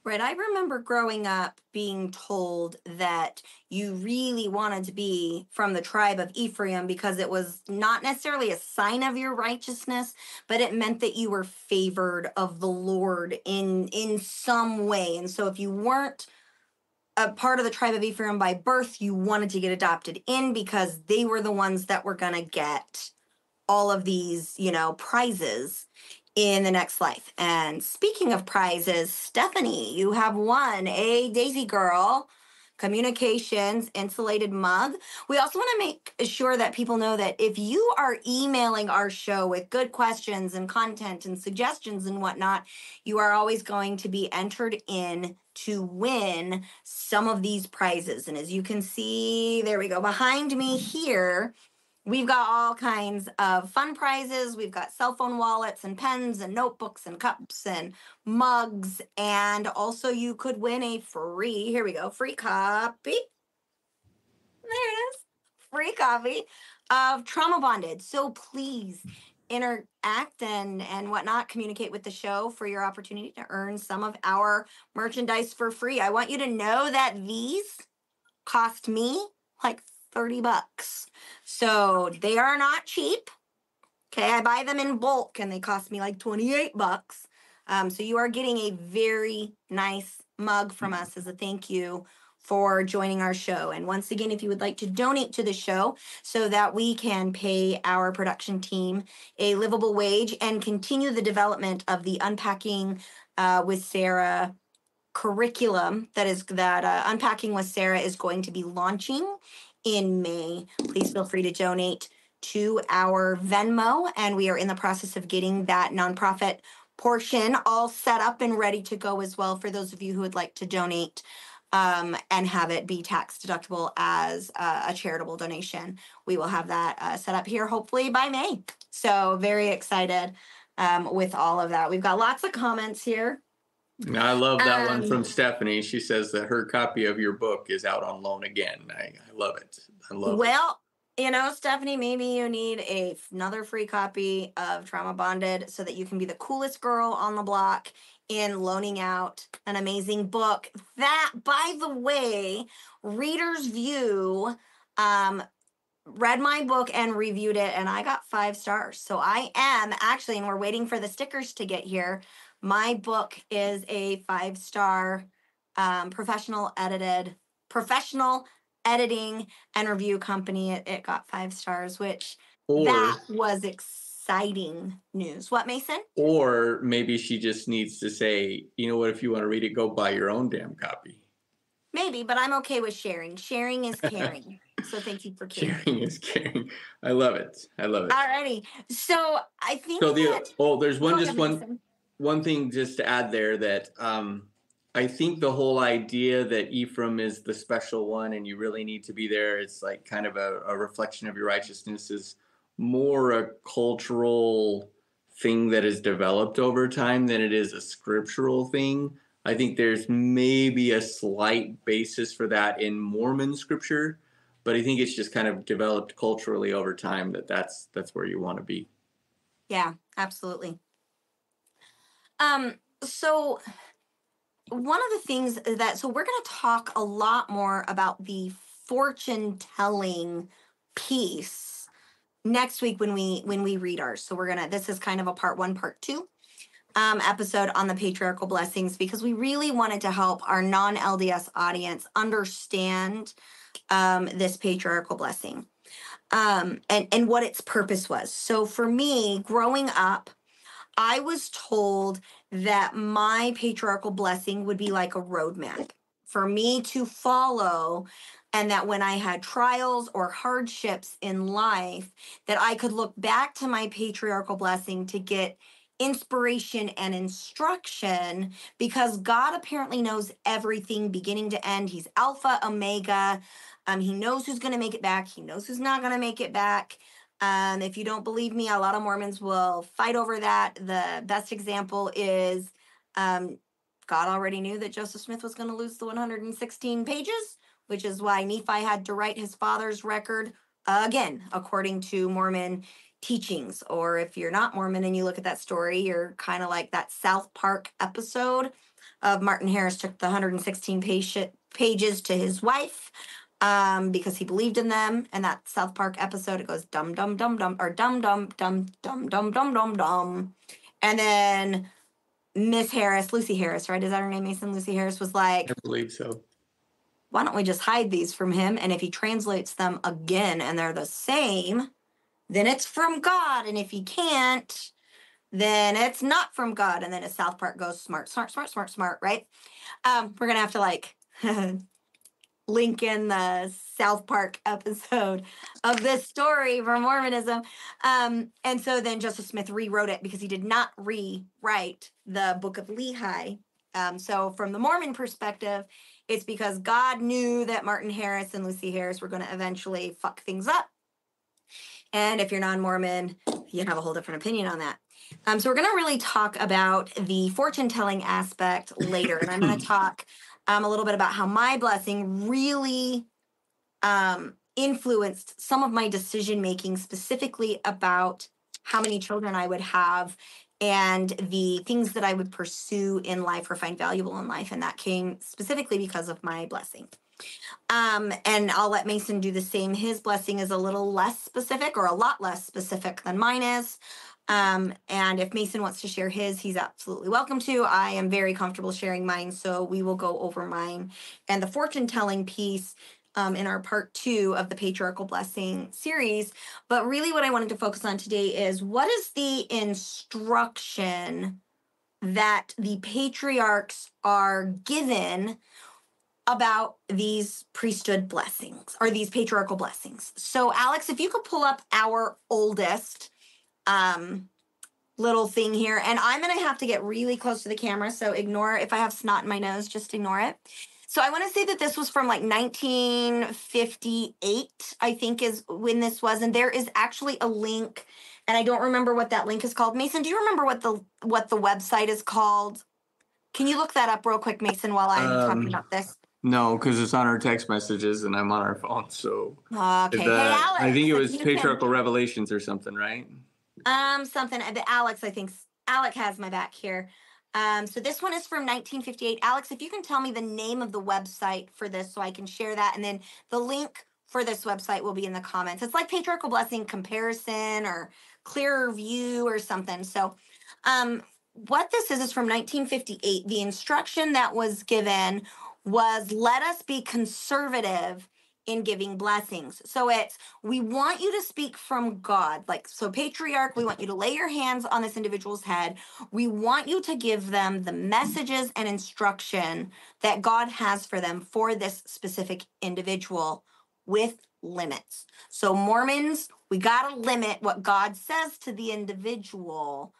Right. I remember growing up being told that you really wanted to be from the tribe of Ephraim because it was not necessarily a sign of your righteousness, but it meant that you were favored of the Lord in some way. And so if you weren't a part of the tribe of Ephraim by birth, you wanted to get adopted in because they were the ones that were going to get all of these, prizes in the next life. And speaking of prizes, Stephanie, you have won a Daisy Girl Communications insulated mug. We also want to make sure that people know that if you are emailing our show with good questions and content and suggestions and whatnot, you are always going to be entered in to win some of these prizes. And as you can see, there we go, behind me here, we've got all kinds of fun prizes. We've got cell phone wallets and pens and notebooks and cups and mugs. And also you could win a here we go, free copy. There it is. Free copy of Trauma Bonded. So please interact and whatnot, communicate with the show for your opportunity to earn some of our merchandise for free. I want you to know that these cost me like $30. So they are not cheap. Okay, I buy them in bulk and they cost me like $28. So you are getting a very nice mug from us as a thank you for joining our show. And once again, if you would like to donate to the show so that we can pay our production team a livable wage and continue the development of the Unpacking with Sarah curriculum that Unpacking with Sarah is going to be launching in May, please feel free to donate to our Venmo, and we are in the process of getting that nonprofit portion all set up and ready to go as well for those of you who would like to donate and have it be tax deductible as a charitable donation. We will have that set up here hopefully by May. So very excited with all of that. We've got lots of comments here. I love that one from Stephanie. She says that her copy of your book is out on loan again. I love it. I love it. Well, Stephanie, maybe you need another free copy of Trauma Bonded so that you can be the coolest girl on the block in loaning out an amazing book that, by the way, Reader's View read my book and reviewed it, and I got 5 stars. So I am actually, and we're waiting for the stickers to get here. My book is a 5-star professional editing and review company. It got 5 stars, which that was exciting news. What, Mason? Or maybe she just needs to say, you know what, if you want to read it, go buy your own damn copy. Maybe, but I'm okay with sharing. Sharing is caring. So thank you for caring. Sharing is caring. I love it. I love it. Alrighty. So I think there's one thing just to add there that I think the whole idea that Ephraim is the special one and you really need to be there, it's like kind of a reflection of your righteousness, is more a cultural thing that is developed over time than it is a scriptural thing. I think there's maybe a slight basis for that in Mormon scripture, but I think it's just kind of developed culturally over time that's where you want to be. Yeah, absolutely. So one of the things so we're going to talk a lot more about the fortune telling piece next week when we read ours. So this is kind of a part 1, part 2 episode on the patriarchal blessings, because we really wanted to help our non-LDS audience understand this patriarchal blessing and what its purpose was. So for me, growing up, I was told that my patriarchal blessing would be like a roadmap for me to follow, and that when I had trials or hardships in life, that I could look back to my patriarchal blessing to get inspiration and instruction, because God apparently knows everything beginning to end. He's Alpha, Omega. He knows who's going to make it back. He knows who's not going to make it back. If you don't believe me, a lot of Mormons will fight over that. The best example is God already knew that Joseph Smith was going to lose the 116 pages, which is why Nephi had to write his father's record again, according to Mormon teachings. Or if you're not Mormon and you look at that story, you're kind of like that South Park episode of Martin Harris took the 116 pages to his wife because he believed in them. And that South Park episode, it goes dum dum dum dum, or dum dum dum dum dum dum dum dum. And then Miss Harris, Lucy Harris, right? Is that her name, Mason? Lucy Harris was like, I believe so. why don't we just hide these from him? And if he translates them again and they're the same, then it's from God. And if he can't, then it's not from God. And then as South Park goes, smart, smart, smart, smart, smart, right? We're going to have to like link in the South Park episode of this story for Mormonism. And so then Joseph Smith rewrote it because he did not rewrite the Book of Lehi. So from the Mormon perspective, it's because God knew that Martin Harris and Lucy Harris were going to eventually fuck things up. And if you're non-Mormon, you have a whole different opinion on that. So we're going to really talk about the fortune-telling aspect later. And I'm going to talk a little bit about how my blessing really influenced some of my decision-making, specifically about how many children I would have and the things that I would pursue in life or find valuable in life. And that came specifically because of my blessing. And I'll let Mason do the same. His blessing is a little less specific, or a lot less specific than mine is. And if Mason wants to share his, he's absolutely welcome to. I am very comfortable sharing mine, so we will go over mine and the fortune telling piece in our part 2 of the Patriarchal Blessing series. But really what I wanted to focus on today is, what is the instruction that the patriarchs are given about these priesthood blessings, or these patriarchal blessings? So Alex, if you could pull up our oldest little thing here, and I'm going to have to get really close to the camera, so ignore if I have snot in my nose, just ignore it. So I want to say that this was from like 1958, I think is when this was, and there is actually a link, and I don't remember what that link is called. Mason, do you remember what the website is called? Can you look that up real quick, Mason, while I'm talking about this? No, because it's on our text messages and I'm on our phone. So Okay. Hey, Alex. I think it was if you Patriarchal Revelations or something, right? Something. Alex, I think Alex has my back here. So this one is from 1958. Alex, if you can tell me the name of the website for this so I can share that, and then the link for this website will be in the comments. It's like Patriarchal Blessing Comparison or Clearer View or something. So what this is from 1958. The instruction that was given was, let us be conservative in giving blessings. So it's, we want you to speak from God. Like, so patriarch, we want you to lay your hands on this individual's head. We want you to give them the messages and instruction that God has for them for this specific individual, with limits. So Mormons, we got to limit what God says to the individual.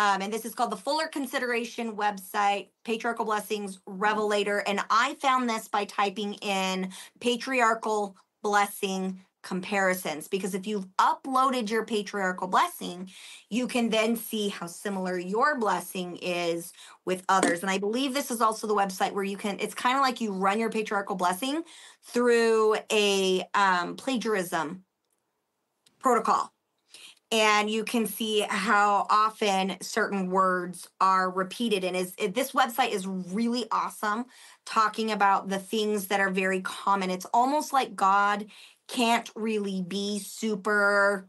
And this is called the Fuller Consideration website, Patriarchal Blessings Revelator. And I found this by typing in Patriarchal Blessing Comparisons, because if you've uploaded your patriarchal blessing, you can then see how similar your blessing is with others. And I believe this is also the website where you can, it's kind of like you run your patriarchal blessing through a plagiarism protocol. And you can see how often certain words are repeated. And this website is really awesome, talking about the things that are very common. It's almost like God can't really be super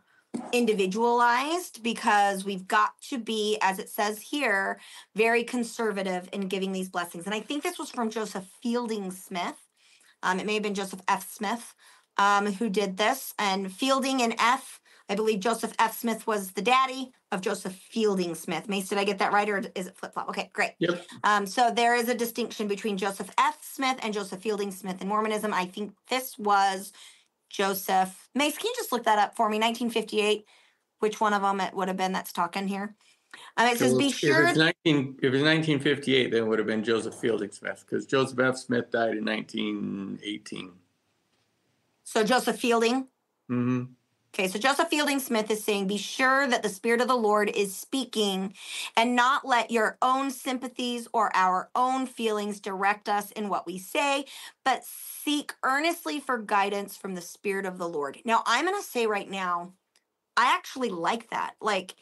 individualized, because we've got to be, as it says here, very conservative in giving these blessings. And I think this was from Joseph Fielding Smith. It may have been Joseph F. Smith who did this. And Fielding and F, I believe Joseph F. Smith was the daddy of Joseph Fielding Smith. Mace, did I get that right, or is it flip-flop? Okay, great. Yep. So there is a distinction between Joseph F. Smith and Joseph Fielding Smith in Mormonism. I think this was Joseph. Mace, can you just look that up for me? 1958, which one of them it would have been that's talking here? It says, be sure. If it's 1958, then it would have been Joseph Fielding Smith, because Joseph F. Smith died in 1918. So Joseph Fielding? Mm-hmm. Okay, so Joseph Fielding Smith is saying, be sure that the Spirit of the Lord is speaking, and not let your own sympathies or our own feelings direct us in what we say, but seek earnestly for guidance from the Spirit of the Lord. Now, I'm going to say right now, I actually like that. Like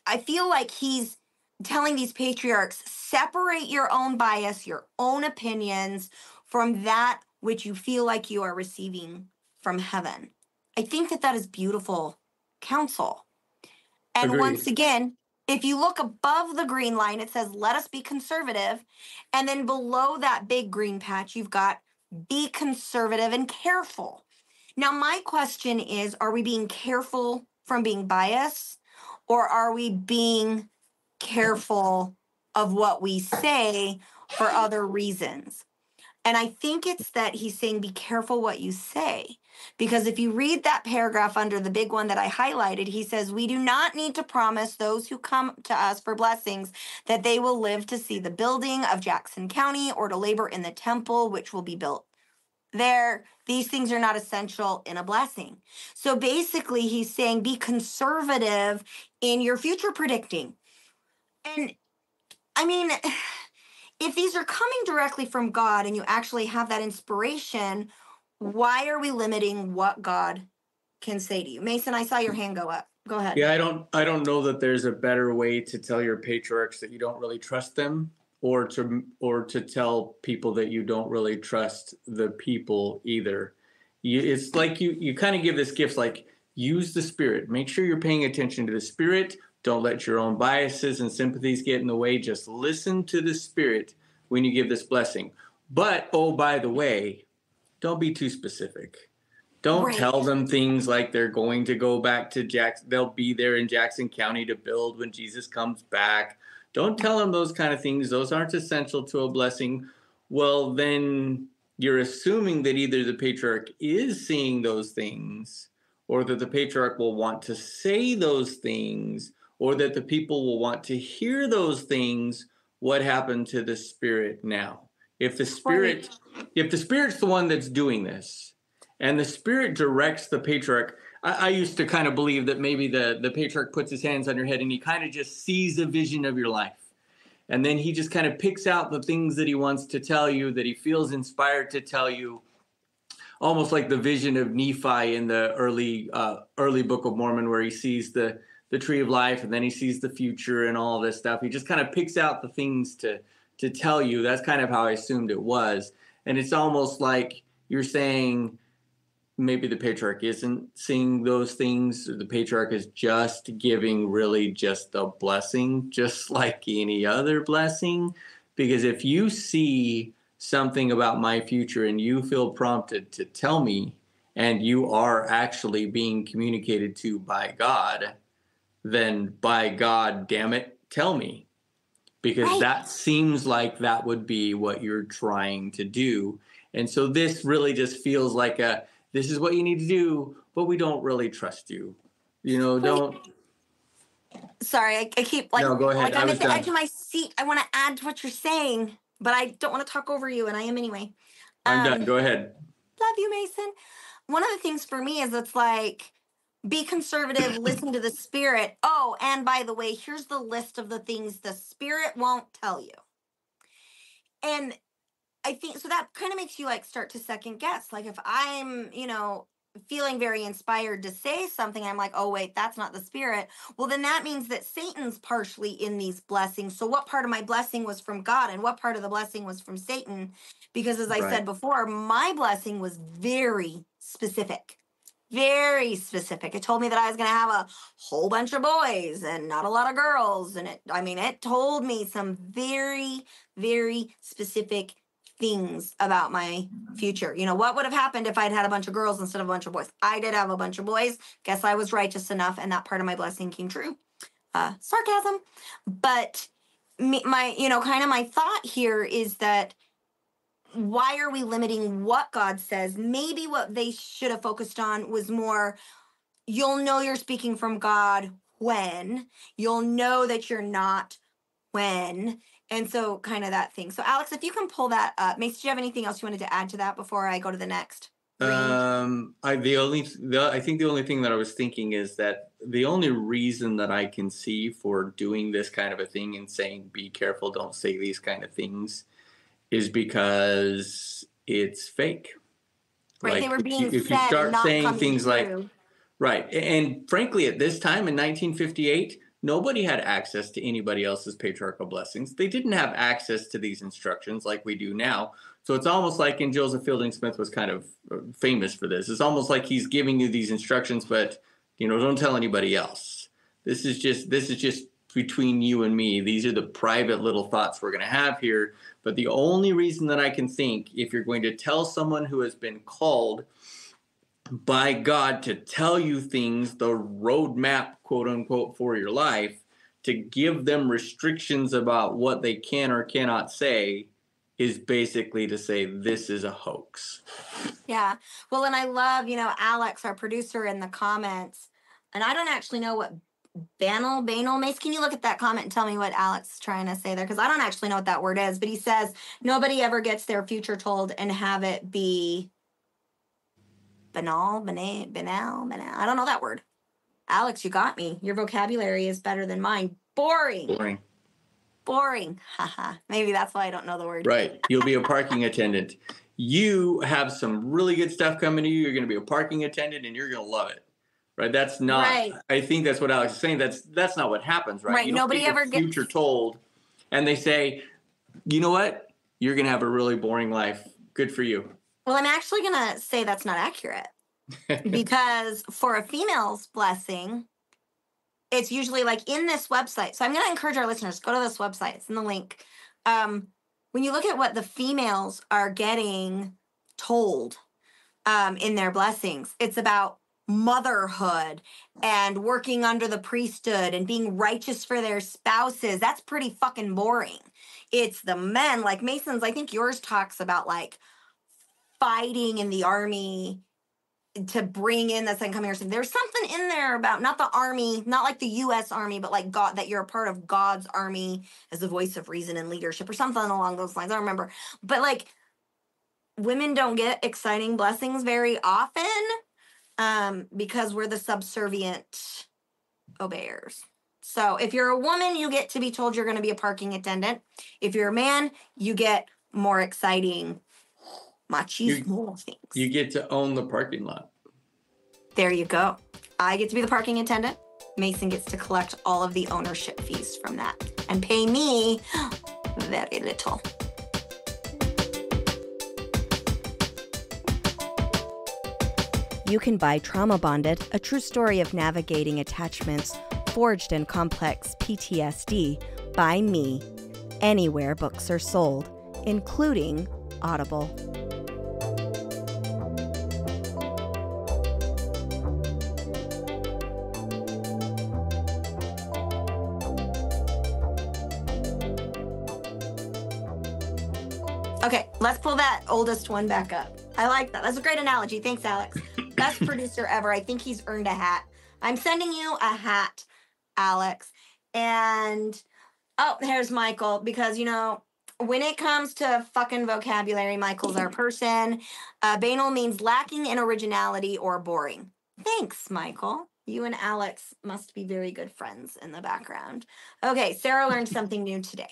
I feel like he's telling these patriarchs, separate your own bias, your own opinions from that which you feel like you are receiving from heaven. I think that that is beautiful counsel. And once Agreed. again, if you look above the green line, it says, let us be conservative. And then below that big green patch, you've got be conservative and careful. Now, my question is, are we being careful from being biased, or are we being careful of what we say for other reasons? And I think it's that he's saying, be careful what you say. Because if you read that paragraph under the big one that I highlighted, he says, we do not need to promise those who come to us for blessings that they will live to see the building of Jackson County or to labor in the temple, which will be built there. These things are not essential in a blessing. So basically, he's saying, be conservative in your future predicting. And I mean, if these are coming directly from God and you actually have that inspiration, why are we limiting what God can say to you? Mason, I saw your hand go up. Go ahead. Yeah, I don't know that there's a better way to tell your patriarchs that you don't really trust them, or to tell people that you don't really trust the people either. It's like you kind of give this gift, like, use the Spirit. Make sure you're paying attention to the Spirit. Don't let your own biases and sympathies get in the way. Just listen to the Spirit when you give this blessing. But, oh, by the way, don't be too specific. Don't Right. tell them things like they're going to go back to Jackson. They'll be there in Jackson County to build when Jesus comes back. Don't tell them those kind of things. Those aren't essential to a blessing. Well, then you're assuming that either the patriarch is seeing those things, or that the patriarch will want to say those things, or that the people will want to hear those things. What happened to the Spirit now? If the Spirit's the one that's doing this, and the Spirit directs the patriarch, I used to kind of believe that maybe the patriarch puts his hands on your head and he kind of just sees a vision of your life. And then he just kind of picks out the things that he wants to tell you, that he feels inspired to tell you, almost like the vision of Nephi in the early Book of Mormon, where he sees the tree of life, and then he sees the future and all this stuff. He just kind of picks out the things to tell you. That's kind of how I assumed it was. And it's almost like you're saying, maybe the patriarch isn't seeing those things. The patriarch is just giving really just a blessing, just like any other blessing. Because if you see something about my future and you feel prompted to tell me, and you are actually being communicated to by God, then by God, damn it, tell me. Because that seems like that would be what you're trying to do. And so this really just feels like this is what you need to do, but we don't really trust you. Don't. Sorry, I keep No, go ahead. like I'm I at was the done. edge of my seat. I want to add to what you're saying, but I don't want to talk over you, and I am anyway. I'm done. Go ahead. Love you, Mason. One of the things for me is it's like, be conservative, listen to the Spirit. Oh, and by the way, here's the list of the things the Spirit won't tell you. And I think so that kind of makes you like start to second guess. Like if I'm, feeling very inspired to say something, I'm like, oh, wait, that's not the Spirit. Well, then that means that Satan's partially in these blessings. So what part of my blessing was from God and what part of the blessing was from Satan? Because as I said before, my blessing was very specific. Very specific. It told me that I was going to have a whole bunch of boys and not a lot of girls. And it told me some very, very specific things about my future. What would have happened if I'd had a bunch of girls instead of a bunch of boys? I did have a bunch of boys. Guess I was righteous enough, and that part of my blessing came true. Sarcasm. But my thought here is that, why are we limiting what God says? Maybe what they should have focused on was more, you'll know you're speaking from God when, you'll know that you're not when. And so kind of that thing. So Alex, if you can pull that up. Mace, do you have anything else you wanted to add to that before I go to the next? I think the only thing that I was thinking is that the only reason that I can see for doing this kind of a thing and saying, be careful, don't say these kind of things, is because it's fake. Right, like, they were being if you said start and not saying coming things true. right. And frankly, at this time in 1958, Nobody had access to anybody else's patriarchal blessings. They didn't have access to these instructions like we do now. So it's almost like, and Joseph Fielding Smith was kind of famous for this. It's almost like he's giving you these instructions, but don't tell anybody else. This is just between you and me. These are the private little thoughts we're going to have here. But the only reason that I can think, if you're going to tell someone who has been called by God to tell you things, the roadmap, quote unquote, for your life, to give them restrictions about what they can or cannot say, is basically to say this is a hoax. Yeah. Well, and I love, Alex, our producer, in the comments, and I don't actually know what banal means. Can you look at that comment and tell me what Alex is trying to say there? Because I don't actually know what that word is, but he says nobody ever gets their future told and have it be banal. I don't know that word. Alex, you got me. Your vocabulary is better than mine. Boring. Haha. Maybe that's why I don't know the word. Right. You'll be a parking attendant. You have some really good stuff coming to you. You're going to be a parking attendant and you're going to love it. Right. That's not, right. I think that's what Alex is saying. That's not what happens, right? Right. Nobody ever gets future told. And they say, you know what? You're going to have a really boring life. Good for you. Well, I'm actually going to say that's not accurate. Because for a female's blessing, it's usually like in this website. So I'm going to encourage our listeners, go to this website. It's in the link. When you look at what the females are getting told in their blessings, it's about motherhood and working under the priesthood and being righteous for their spouses. That's pretty fucking boring. It's the men, like Mason's, I think yours talks about like fighting in the army to bring in this incoming or something. There's something in there about not the army, not like the U.S. Army, but like God, that you're a part of God's army as a voice of reason and leadership or something along those lines. I don't remember. But like women don't get exciting blessings very often because we're the subservient obeyers. So if you're a woman, you get to be told you're going to be a parking attendant. If you're a man, you get more exciting machismo things. You get to own the parking lot. There you go. I get to be the parking attendant. Mason gets to collect all of the ownership fees from that and pay me very little. You can buy Trauma Bonded, a true story of navigating attachments forged in complex PTSD by me, anywhere books are sold, including Audible. Okay, let's pull that oldest one back up. I like that. That's a great analogy. Thanks, Alex. Best producer ever. I think he's earned a hat. I'm sending you a hat, Alex. And, oh, here's Michael. Because, when it comes to fucking vocabulary, Michael's our person. Banal means lacking in originality or boring. Thanks, Michael. You and Alex must be very good friends in the background. Okay, Sarah learned something new today.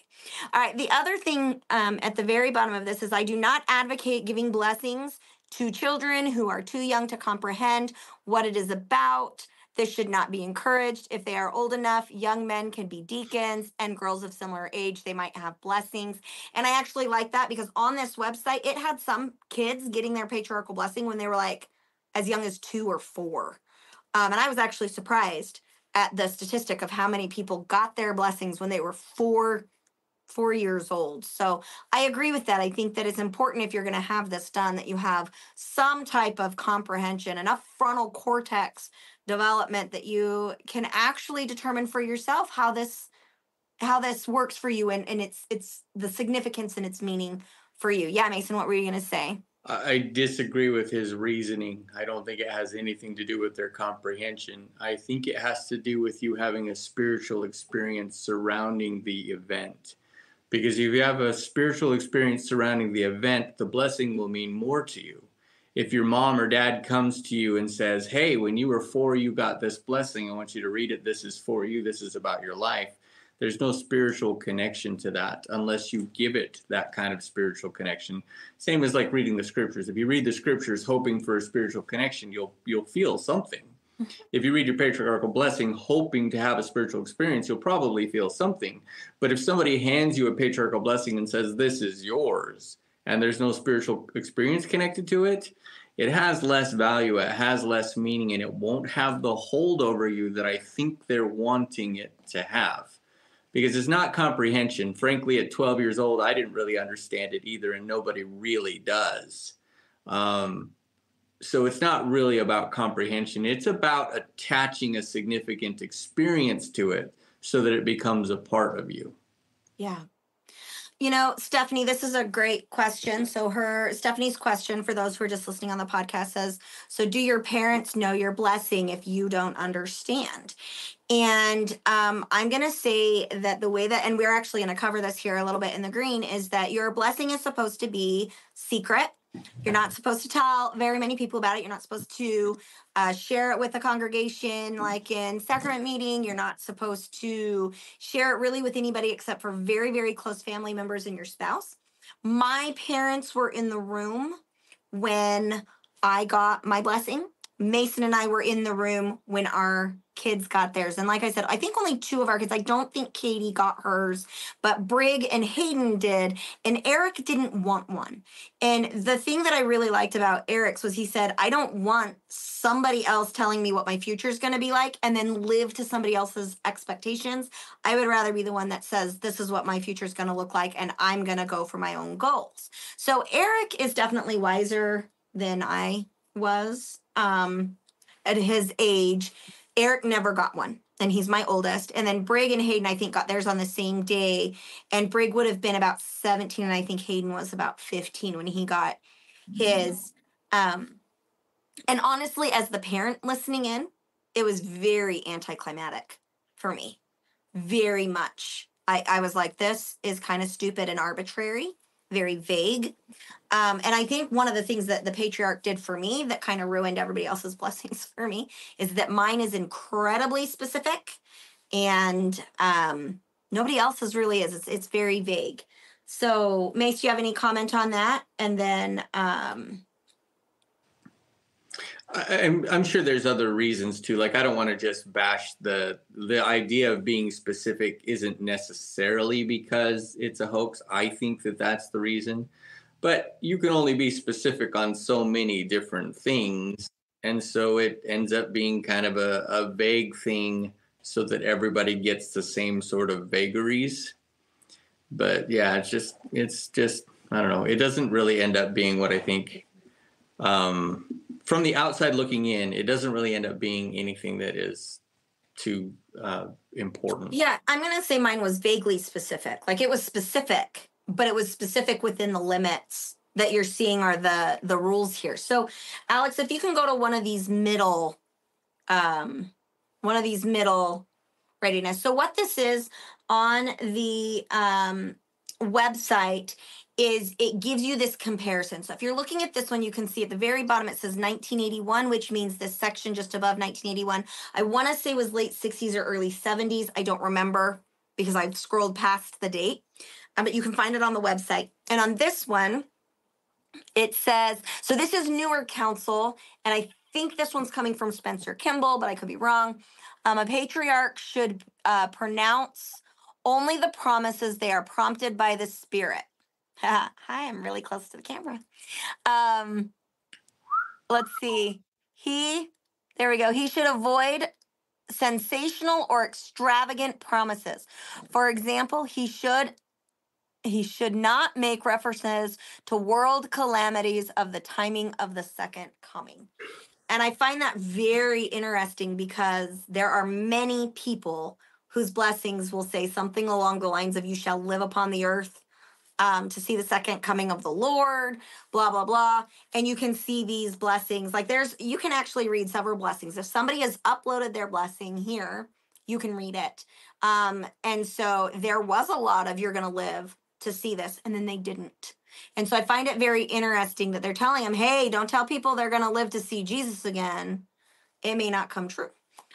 All right, the other thing at the very bottom of this is I do not advocate giving blessings to children who are too young to comprehend what it is about. This should not be encouraged. If they are old enough, young men can be deacons, and girls of similar age, they might have blessings. And I actually like that because on this website, it had some kids getting their patriarchal blessing when they were like as young as 2 or 4. And I was actually surprised at the statistic of how many people got their blessings when they were 4 years old. So I agree with that. I think that it's important if you're going to have this done that you have some type of comprehension, enough frontal cortex development that you can actually determine for yourself how this works for you and it's the significance and its meaning for you. Yeah, Mason, what were you going to say? I disagree with his reasoning. I don't think it has anything to do with their comprehension. I think it has to do with you having a spiritual experience surrounding the event. Because if you have a spiritual experience surrounding the event, the blessing will mean more to you. If your mom or dad comes to you and says, hey, when you were 4, you got this blessing. I want you to read it. This is for you. This is about your life. There's no spiritual connection to that unless you give it that kind of spiritual connection. Same as like reading the scriptures. If you read the scriptures hoping for a spiritual connection, you'll feel something. If you read your patriarchal blessing hoping to have a spiritual experience, you'll probably feel something. But if somebody hands you a patriarchal blessing and says, this is yours, and there's no spiritual experience connected to it, it has less value, it has less meaning, and it won't have the hold over you that I think they're wanting it to have. Because it's not comprehension. Frankly, at 12 years old, I didn't really understand it either, and nobody really does. So it's not really about comprehension. It's about attaching a significant experience to it so that it becomes a part of you. Yeah. You know, Stephanie, this is a great question. So Stephanie's question, for those who are just listening on the podcast, says, so do your parents know your blessing if you don't understand? And I'm going to say that the way that, and we're actually going to cover this here a little bit in the green, is that your blessing is supposed to be secret. You're not supposed to tell very many people about it. You're not supposed to share it with the congregation, like in sacrament meeting. You're not supposed to share it really with anybody except for very, very close family members and your spouse. My parents were in the room when I got my blessing. Mason and I were in the room when our kids got theirs. And like I said, I think only 2 of our kids, I don't think Katie got hers, but Brig and Hayden did. And Eric didn't want one. And the thing that I really liked about Eric's was he said, I don't want somebody else telling me what my future is going to be like and then live to somebody else's expectations. I would rather be the one that says, this is what my future is going to look like, and I'm going to go for my own goals. So Eric is definitely wiser than I was. At his age, Eric never got one, and he's my oldest. And then Brig and Hayden, I think, got theirs on the same day. And Brig would have been about 17, and I think Hayden was about 15 when he got his. And honestly, as the parent listening in, it was very anticlimactic for me. Very much. I was like, this is kind of stupid and arbitrary, very vague. And I think one of the things that the patriarch did for me that kind of ruined everybody else's blessings for me is that mine is incredibly specific, and nobody else's really is. It's very vague. So, Mace, do you have any comment on that? And then I'm sure there's other reasons too. Like, I don't want to just bash the idea of being specific isn't necessarily because it's a hoax. I think that that's the reason. But you can only be specific on so many different things. And so it ends up being kind of a vague thing so that everybody gets the same sort of vagaries. But yeah, it's just, I don't know. It doesn't really end up being what I think, from the outside looking in, it doesn't really end up being anything that is too important. Yeah, I'm going to say mine was vaguely specific. Like, it was specific, but it was specific within the limits that you're seeing are the rules here. So, Alex, if you can go to one of these middle readiness. So what this is on the website is it gives you this comparison. So if you're looking at this one, you can see at the very bottom it says 1981, which means this section just above 1981, I want to say was late 60s or early 70s. I don't remember because I've scrolled past the date, but you can find it on the website. And on this one, it says, so this is newer counsel, and I think this one's coming from Spencer Kimball, but I could be wrong. A patriarch should pronounce only the promises they are prompted by the Spirit. Hi, I'm really close to the camera. Let's see. There we go. He should avoid sensational or extravagant promises. For example, he should not make references to world calamities of the timing of the second coming. And I find that very interesting because there are many people whose blessings will say something along the lines of, you shall live upon the earth to see the second coming of the Lord, blah, blah, blah. And you can see these blessings. Like, you can actually read several blessings. If somebody has uploaded their blessing here, you can read it. And so there was a lot of, you're going to live to see this, and then they didn't. And so I find it very interesting that they're telling them, hey, don't tell people they're going to live to see Jesus again. It may not come true.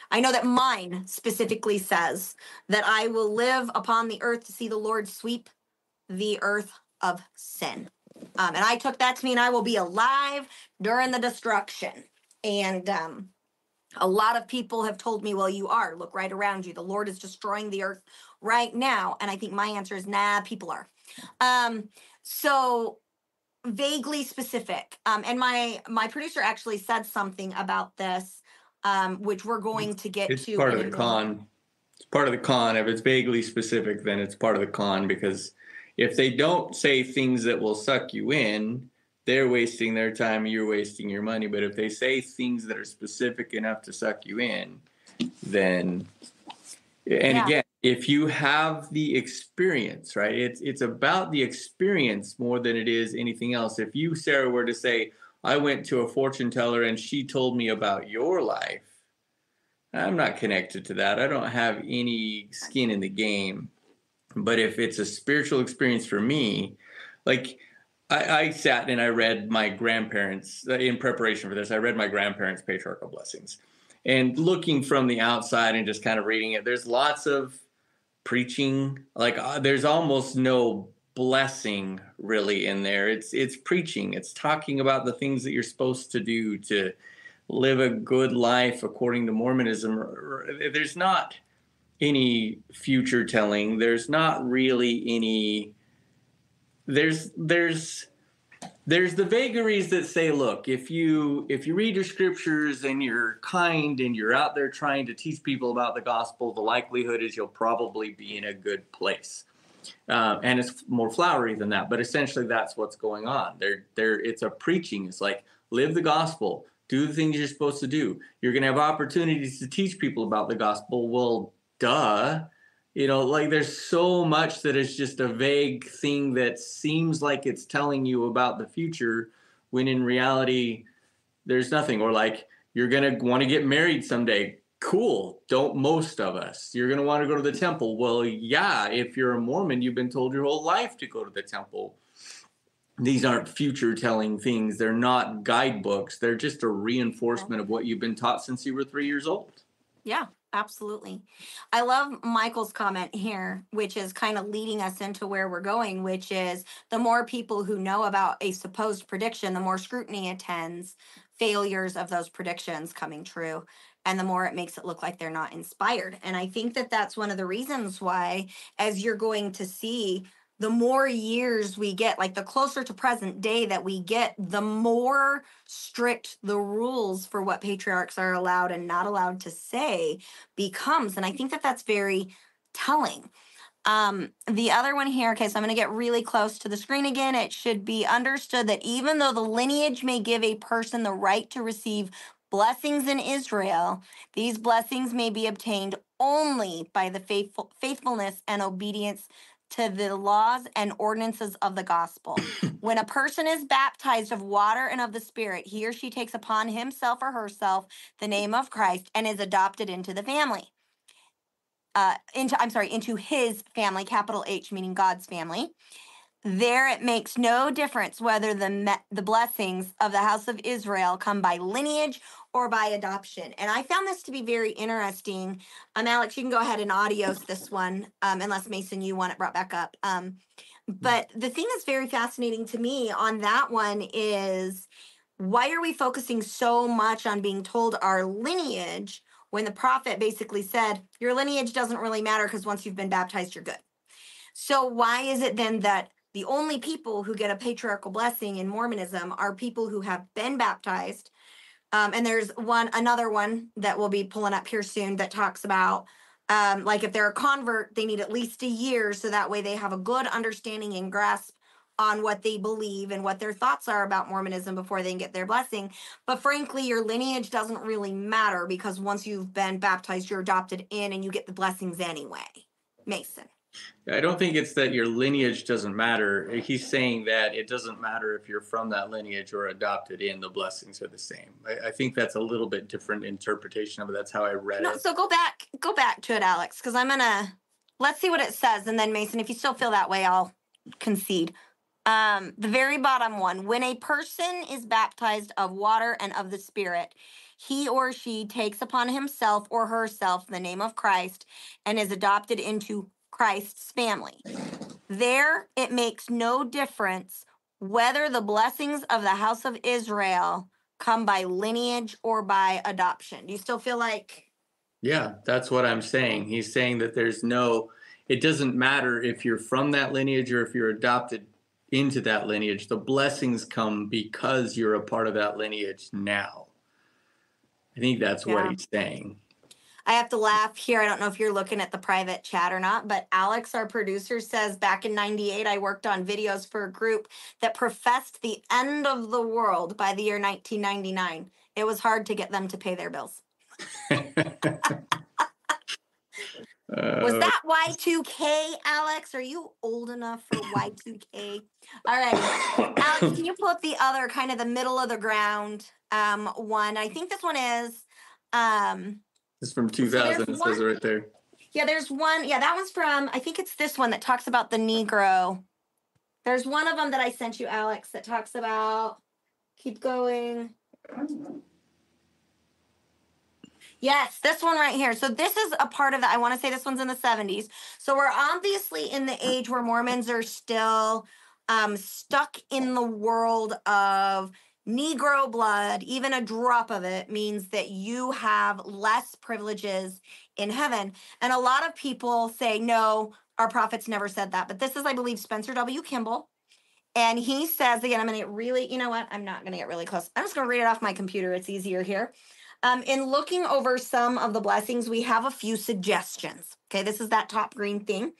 I know that mine specifically says that I will live upon the earth to see the Lord sweep the earth of sin. And I took that to mean I will be alive during the destruction. And A lot of people have told me, well, you are. Look right around you. The Lord is destroying the earth right now. And I think my answer is, nah, people are. So vaguely specific. And my producer actually said something about this, which we're going to get It's to part in of a the minute. con. It's part of the con. If it's vaguely specific, then it's part of the con, because if they don't say things that will suck you in, they're wasting their time, you're wasting your money. But if they say things that are specific enough to suck you in, then, and Yeah. again, if you have the experience, right? It's about the experience more than it is anything else. If you, Sarah, were to say, I went to a fortune teller and she told me about your life, I'm not connected to that. I don't have any skin in the game. But if it's a spiritual experience for me, like I sat and I read my grandparents, in preparation for this, I read my grandparents' patriarchal blessings. And looking from the outside and just kind of reading it, there's lots of preaching. Like there's almost no blessing really in there. It's preaching. It's talking about the things that you're supposed to do to live a good life according to Mormonism. There's not any future telling. There's not really any. There's the vagaries that say, look, if you read your scriptures and you're kind and you're out there trying to teach people about the gospel, the likelihood is you'll probably be in a good place. And it's more flowery than that, but essentially that's what's going on. It's a preaching. It's like, live the gospel, do the things you're supposed to do. You're going to have opportunities to teach people about the gospel. Well, duh. Like there's so much that is just a vague thing that seems like it's telling you about the future, when in reality, there's nothing. Or like, you're going to want to get married someday. Cool. Don't most of us. You're going to want to go to the temple. Well, yeah, if you're a Mormon, you've been told your whole life to go to the temple. These aren't future telling things. They're not guidebooks. They're just a reinforcement of what you've been taught since you were 3 years old. Yeah, absolutely. I love Michael's comment here, which is kind of leading us into where we're going, which is the more people who know about a supposed prediction, the more scrutiny attends failures of those predictions coming true. And the more it makes it look like they're not inspired. And I think that that's one of the reasons why, as you're going to see, the more years we get, like the closer to present day that we get, the more strict the rules for what patriarchs are allowed and not allowed to say becomes. And I think that that's very telling. The other one here, okay, so I'm going to get really close to the screen again. It should be understood that even though the lineage may give a person the right to receive blessings in Israel, these blessings may be obtained only by the faithfulness and obedience to the laws and ordinances of the gospel. When a person is baptized of water and of the Spirit, he or she takes upon himself or herself the name of Christ and is adopted into the family. Into his family, capital H, meaning God's family. There it makes no difference whether the blessings of the house of Israel come by lineage or by adoption. And I found this to be very interesting. Alex, you can go ahead and audios this one, unless Mason, you want it brought back up. But the thing that's very fascinating to me on that one is, why are we focusing so much on being told our lineage when the prophet basically said, your lineage doesn't really matter because once you've been baptized, you're good? So why is it then that the only people who get a patriarchal blessing in Mormonism are people who have been baptized? And there's another one that we'll be pulling up here soon that talks about, like if they're a convert, they need at least a year, so that way they have a good understanding and grasp on what they believe and what their thoughts are about Mormonism before they can get their blessing. But frankly, your lineage doesn't really matter, because once you've been baptized, you're adopted in and you get the blessings anyway. Mason. I don't think it's that your lineage doesn't matter. He's saying that it doesn't matter if you're from that lineage or adopted in, the blessings are the same. I think that's a little bit different interpretation of it. That's how I read it. So go back to it, Alex, because let's see what it says. And then Mason, if you still feel that way, I'll concede. The very bottom one, when a person is baptized of water and of the Spirit, he or she takes upon himself or herself the name of Christ and is adopted into Christ's family. There, it makes no difference whether the blessings of the house of Israel come by lineage or by adoption? Do you still feel like? Yeah, that's what I'm saying. He's saying that it doesn't matter if you're from that lineage or if you're adopted into that lineage. The blessings come because you're a part of that lineage now. I think that's what Yeah. he's saying. I have to laugh here. I don't know if you're looking at the private chat or not, but Alex, our producer, says back in 98, I worked on videos for a group that professed the end of the world by the year 1999. It was hard to get them to pay their bills. Was that Y2K, Alex? Are you old enough for Y2K? All righty. Alex, can you pull up the other kind of the middle of the ground one? I think this one is... It's from 2000, it says it right there. Yeah, there's one. Yeah, that one's from, I think it's this one that talks about the Negro. There's one of them that I sent you, Alex, that talks about, keep going. Yes, this one right here. So this is a part of that. I want to say this one's in the 70s. So we're obviously in the age where Mormons are still stuck in the world of Negro blood. Even a drop of it means that you have less privileges in heaven. And a lot of people say, no, our prophets never said that. But this is, I believe, Spencer W. Kimball. And he says, again, I'm going to get really, you know what? I'm not going to get really close. I'm just going to read it off my computer. It's easier here. In looking over some of the blessings, we have a few suggestions. Okay, this is that top green thing.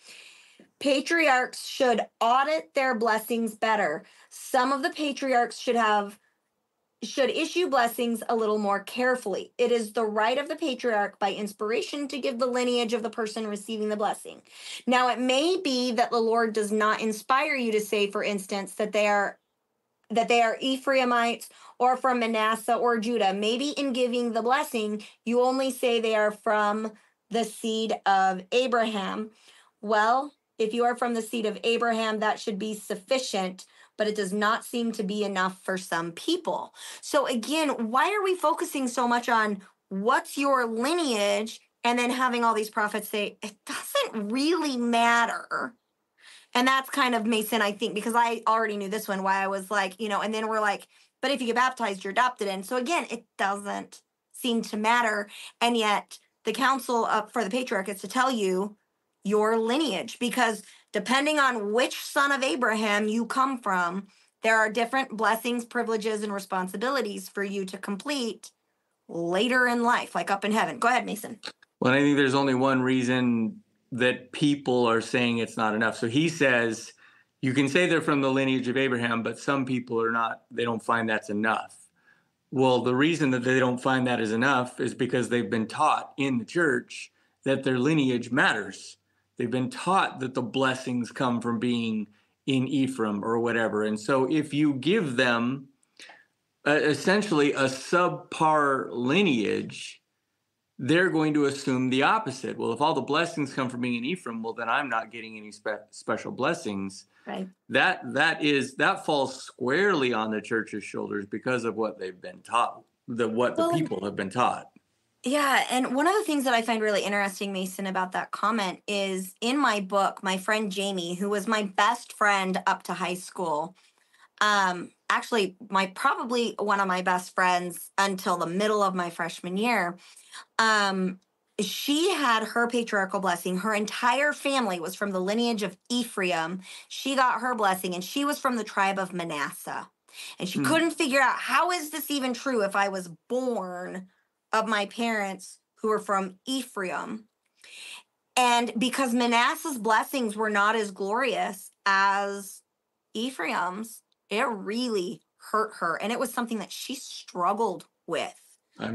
Patriarchs should audit their blessings better. Some of the patriarchs should issue blessings a little more carefully. It is the right of the patriarch by inspiration to give the lineage of the person receiving the blessing. Now, it may be that the Lord does not inspire you to say, for instance, that they are Ephraimites or from Manasseh or Judah. Maybe in giving the blessing, you only say they are from the seed of Abraham. Well, if you are from the seed of Abraham, that should be sufficient, but it does not seem to be enough for some people. So again, why are we focusing so much on what's your lineage and then having all these prophets say, it doesn't really matter? And that's kind of Mason, I think, because I already knew this one, why I was like, and then we're like, but if you get baptized, you're adopted in. So again, it doesn't seem to matter. And yet the council for the patriarch is to tell you your lineage, because depending on which son of Abraham you come from, there are different blessings, privileges, and responsibilities for you to complete later in life, like up in heaven. Go ahead, Mason. Well, I think there's only one reason that people are saying it's not enough. So he says, you can say they're from the lineage of Abraham, but some people are not, they don't find that's enough. Well, the reason that they don't find that is enough is because they've been taught in the church that their lineage matters. They've been taught that the blessings come from being in Ephraim or whatever. And so if you give them essentially a subpar lineage, they're going to assume the opposite. Well, if all the blessings come from being in Ephraim, well, then I'm not getting any special blessings. Right. That falls squarely on the church's shoulders because of what they've been taught, the people have been taught. Yeah, and one of the things that I find really interesting, Mason, about that comment is in my book, my friend Jamie, who was my best friend up to high school, actually probably one of my best friends until the middle of my freshman year. She had her patriarchal blessing. Her entire family was from the lineage of Ephraim. She got her blessing, and she was from the tribe of Manasseh. And she couldn't figure out, how is this even true if I was born of my parents who were from Ephraim? And because Manasseh's blessings were not as glorious as Ephraim's, it really hurt her. And it was something that she struggled with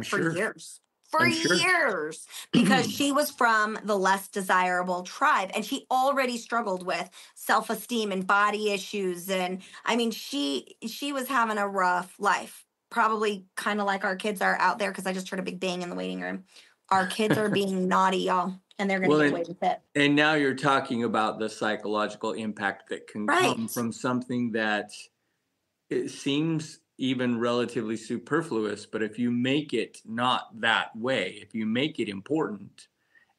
for years. Years, because she was from the less desirable tribe, and she already struggled with self-esteem and body issues. And I mean, she was having a rough life, probably kind of like our kids are out there, because I just heard a big bang in the waiting room. Our kids are being naughty, y'all, and they're going to get away with it. And now you're talking about the psychological impact that can come from something that it seems even relatively superfluous, but if you make it not that way, if you make it important,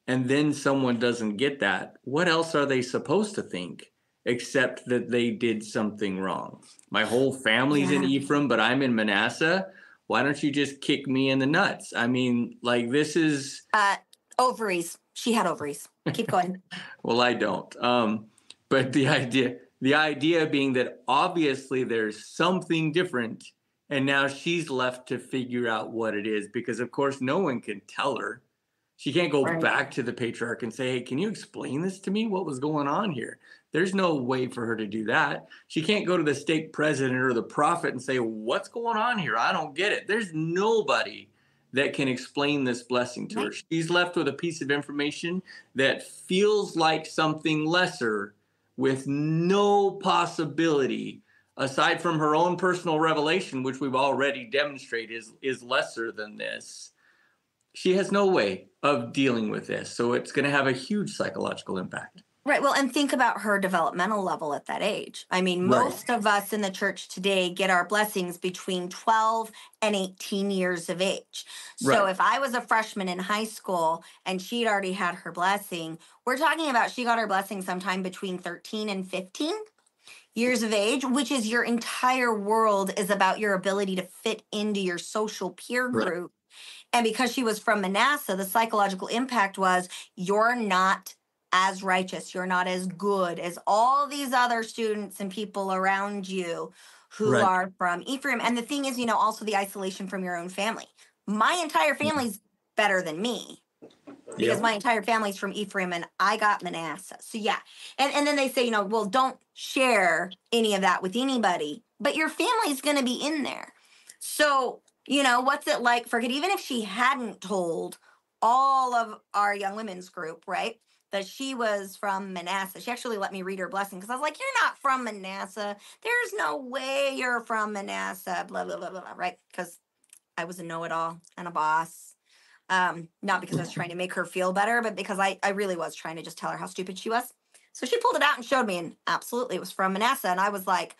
and then someone doesn't get that, what else are they supposed to think except that they did something wrong? My whole family's in Ephraim, but I'm in Manasseh. Why don't you just kick me in the nuts? I mean, like, this is... Ovaries. She had ovaries. Keep going. Well, I don't. But the idea being that obviously there's something different, and now she's left to figure out what it is, because of course no one can tell her. She can't go back to the patriarch and say, hey, can you explain this to me? What was going on here? There's no way for her to do that. She can't go to the stake president or the prophet and say, what's going on here? I don't get it. There's nobody that can explain this blessing to her. She's left with a piece of information that feels like something lesser, with no possibility, aside from her own personal revelation, which we've already demonstrated is lesser than this. She has no way of dealing with this. So it's going to have a huge psychological impact. Right. Well, and think about her developmental level at that age. I mean, most of us in the church today get our blessings between 12 and 18 years of age. So if I was a freshman in high school and she'd already had her blessing, we're talking about she got her blessing sometime between 13 and 15 years of age, which is your entire world is about your ability to fit into your social peer group. And because she was from Manasseh, the psychological impact was you're not as righteous, you're not as good as all these other students and people around you who are from Ephraim. And the thing is, you know, also the isolation from your own family. My entire family's better than me because my entire family's from Ephraim and I got Manasseh. So yeah. And then they say, you know, well, don't share any of that with anybody, but your family's going to be in there. So, you know, what's it like for even if she hadn't told all of our young women's group, right, that she was from Manasseh. She actually let me read her blessing because I was like, you're not from Manasseh. There's no way you're from Manasseh, blah, blah, blah, blah, blah, right? Because I was a know-it-all and a boss. Not because I was trying to make her feel better, but because I really was trying to just tell her how stupid she was. So she pulled it out and showed me, and absolutely, it was from Manasseh. And I was like,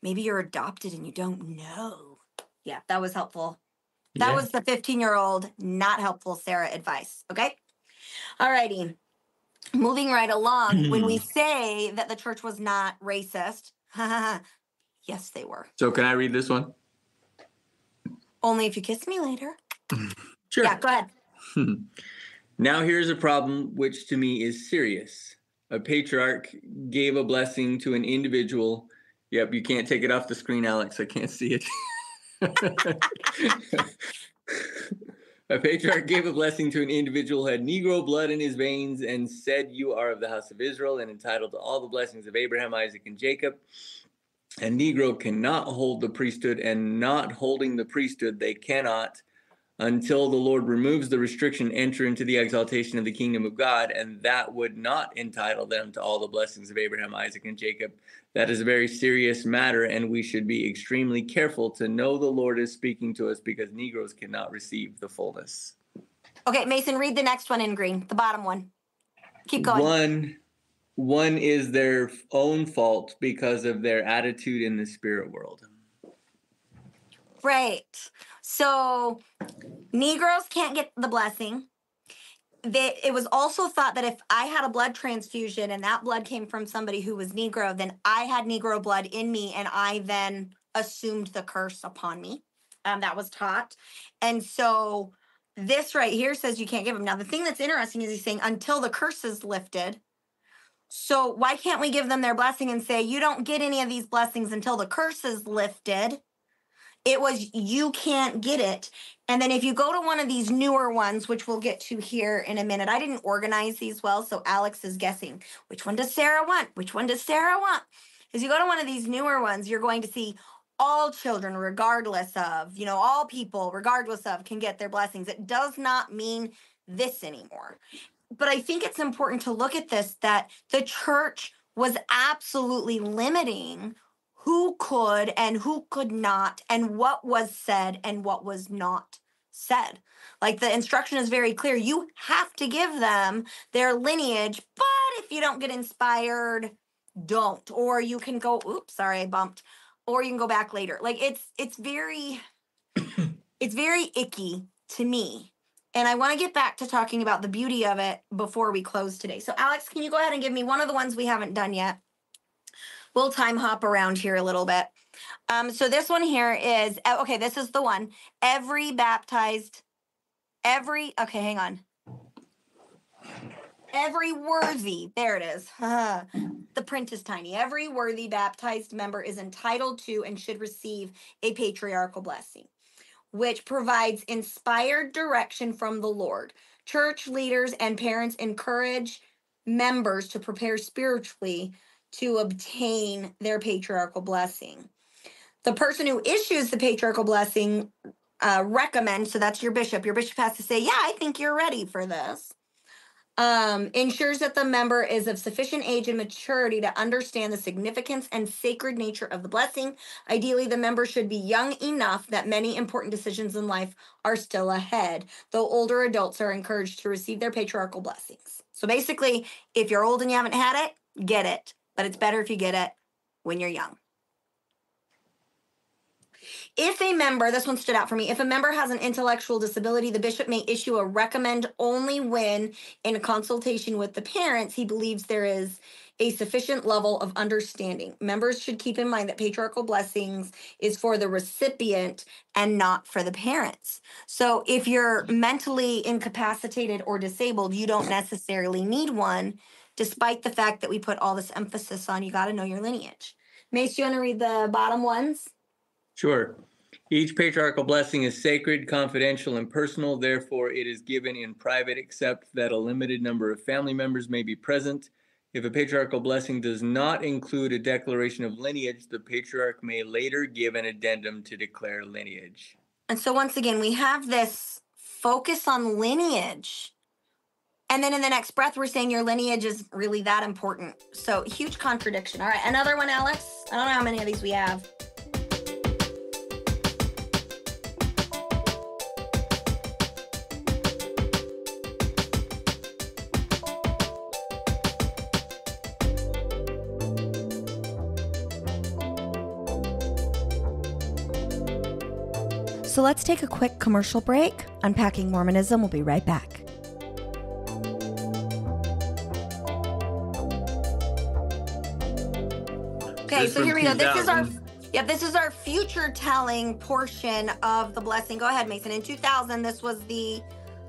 maybe you're adopted and you don't know. Yeah, that was helpful. That was the 15-year-old, not helpful Sarah advice. Okay? All righty. Moving right along, when we say that the church was not racist, yes, they were. So can I read this one? Only if you kiss me later. Sure. Yeah, go ahead. Now here's a problem which to me is serious. A patriarch gave a blessing to an individual. Yep, you can't take it off the screen, Alex. I can't see it. A patriarch gave a blessing to an individual who had Negro blood in his veins and said, you are of the house of Israel and entitled to all the blessings of Abraham, Isaac, and Jacob. And Negro cannot hold the priesthood, and not holding the priesthood, they cannot, until the Lord removes the restriction, enter into the exaltation of the kingdom of God, and that would not entitle them to all the blessings of Abraham, Isaac, and Jacob. That is a very serious matter, and we should be extremely careful to know the Lord is speaking to us, because Negroes cannot receive the fullness. Okay, Mason, read the next one in green, the bottom one. Keep going. One is their own fault because of their attitude in the spirit world. Right. So Negroes can't get the blessing. It was also thought that if I had a blood transfusion and that blood came from somebody who was Negro, then I had Negro blood in me, and I then assumed the curse upon me. That was taught. And so this right here says you can't give them. Now, the thing that's interesting is he's saying until the curse is lifted. So why can't we give them their blessing and say, you don't get any of these blessings until the curse is lifted? It was, you can't get it. And then if you go to one of these newer ones, which we'll get to here in a minute, I didn't organize these well, so Alex is guessing. Which one does Sarah want? Which one does Sarah want? As you go to one of these newer ones, you're going to see all children, regardless of, you know, all people, regardless of, can get their blessings. It does not mean this anymore. But I think it's important to look at this, that the church was absolutely limiting who could and who could not, and what was said and what was not said. Like the instruction is very clear. You have to give them their lineage, but if you don't get inspired, don't. Or you can go, oops, sorry, I bumped. Or you can go back later. Like it's very, it's very icky to me. And I want to get back to talking about the beauty of it before we close today. So Alex, can you go ahead and give me one of the ones we haven't done yet? We'll time hop around here a little bit. So this one here is, okay, this is the one. Okay, hang on. Every worthy, there it is. The print is tiny. Every worthy baptized member is entitled to and should receive a patriarchal blessing, which provides inspired direction from the Lord. Church leaders and parents encourage members to prepare spiritually to obtain their patriarchal blessing. The person who issues the patriarchal blessing recommends, so that's your bishop. Your bishop has to say, yeah, I think you're ready for this. Ensures that the member is of sufficient age and maturity to understand the significance and sacred nature of the blessing. Ideally, the member should be young enough that many important decisions in life are still ahead, though older adults are encouraged to receive their patriarchal blessings. So basically, if you're old and you haven't had it, get it. But it's better if you get it when you're young. If a member, this one stood out for me, if a member has an intellectual disability, the bishop may issue a recommend only when, in consultation with the parents, he believes there is a sufficient level of understanding. Members should keep in mind that patriarchal blessings is for the recipient and not for the parents. So if you're mentally incapacitated or disabled, you don't necessarily need one, despite the fact that we put all this emphasis on you got to know your lineage. Mace, do you want to read the bottom ones? Sure. Each patriarchal blessing is sacred, confidential, and personal. Therefore, it is given in private, except that a limited number of family members may be present. If a patriarchal blessing does not include a declaration of lineage, the patriarch may later give an addendum to declare lineage. And so once again, we have this focus on lineage. And then in the next breath, we're saying your lineage is really that important. So huge contradiction. All right, another one, Alex. I don't know how many of these we have. So let's take a quick commercial break. Unpacking Mormonism will be right back. Okay, so here we go. This is our future telling portion of the blessing. Go ahead, Mason. In 2000, this was the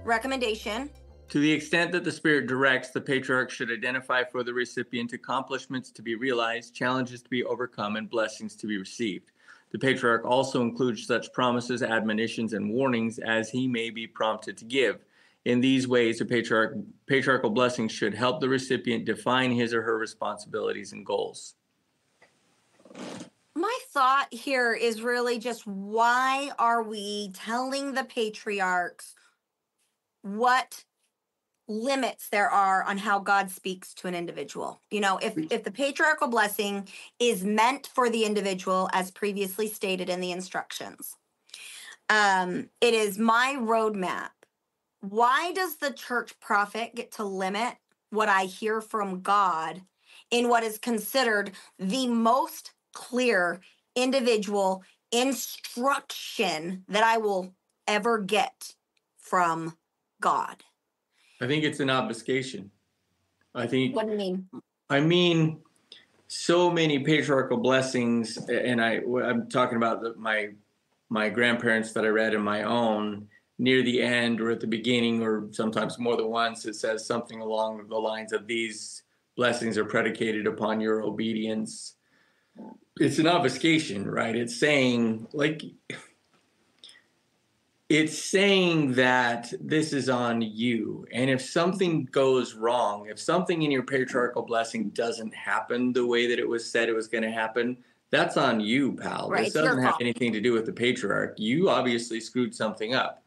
recommendation. To the extent that the Spirit directs, the patriarch should identify for the recipient accomplishments to be realized, challenges to be overcome, and blessings to be received. The patriarch also includes such promises, admonitions, and warnings as he may be prompted to give. In these ways, a patriarchal blessing should help the recipient define his or her responsibilities and goals. My thought here is really just, why are we telling the patriarchs what limits there are on how God speaks to an individual? You know, if the patriarchal blessing is meant for the individual, as previously stated in the instructions, it is my roadmap. Why does the church prophet get to limit what I hear from God in what is considered the most clear individual instruction that I will ever get from God? I think it's an obfuscation. What do you mean? I mean, so many patriarchal blessings, and I'm talking about my grandparents that I read in my own, near the end or at the beginning, or sometimes more than once, it says something along the lines of, these blessings are predicated upon your obedience. It's an obfuscation, right? It's saying that this is on you. And if something goes wrong, if something in your patriarchal blessing doesn't happen the way that it was said it was going to happen, that's on you, pal. Right, this doesn't have anything to do with the patriarch. You obviously screwed something up,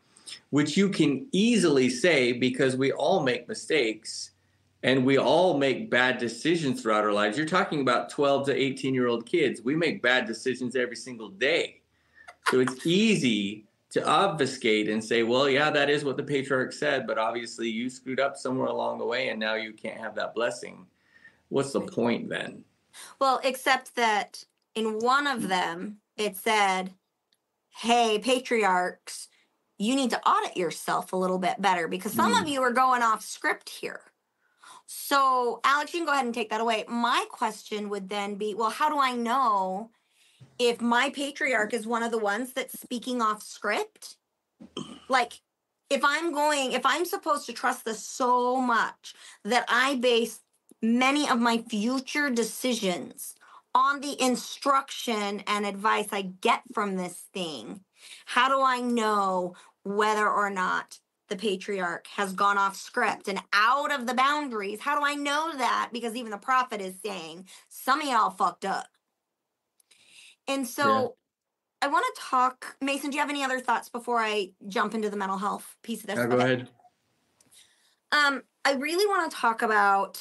which you can easily say because we all make mistakes and we all make bad decisions throughout our lives. You're talking about 12 to 18-year-old kids. We make bad decisions every single day. So it's easy to obfuscate and say, well, yeah, that is what the patriarch said, but obviously you screwed up somewhere along the way and now you can't have that blessing. What's the point then? Well, except that in one of them, it said, hey, patriarchs, you need to audit yourself a little bit better because some of you are going off script here. So, Alex, you can go ahead and take that away. My question would then be, well, how do I know if my patriarch is one of the ones that's speaking off script? Like, if I'm supposed to trust this so much that I base many of my future decisions on the instruction and advice I get from this thing, how do I know whether or not the patriarch has gone off script and out of the boundaries? How do I know that? Because even the prophet is saying, some of y'all fucked up. And so I want to talk, Mason, do you have any other thoughts before I jump into the mental health piece of this? Go ahead. I really want to talk about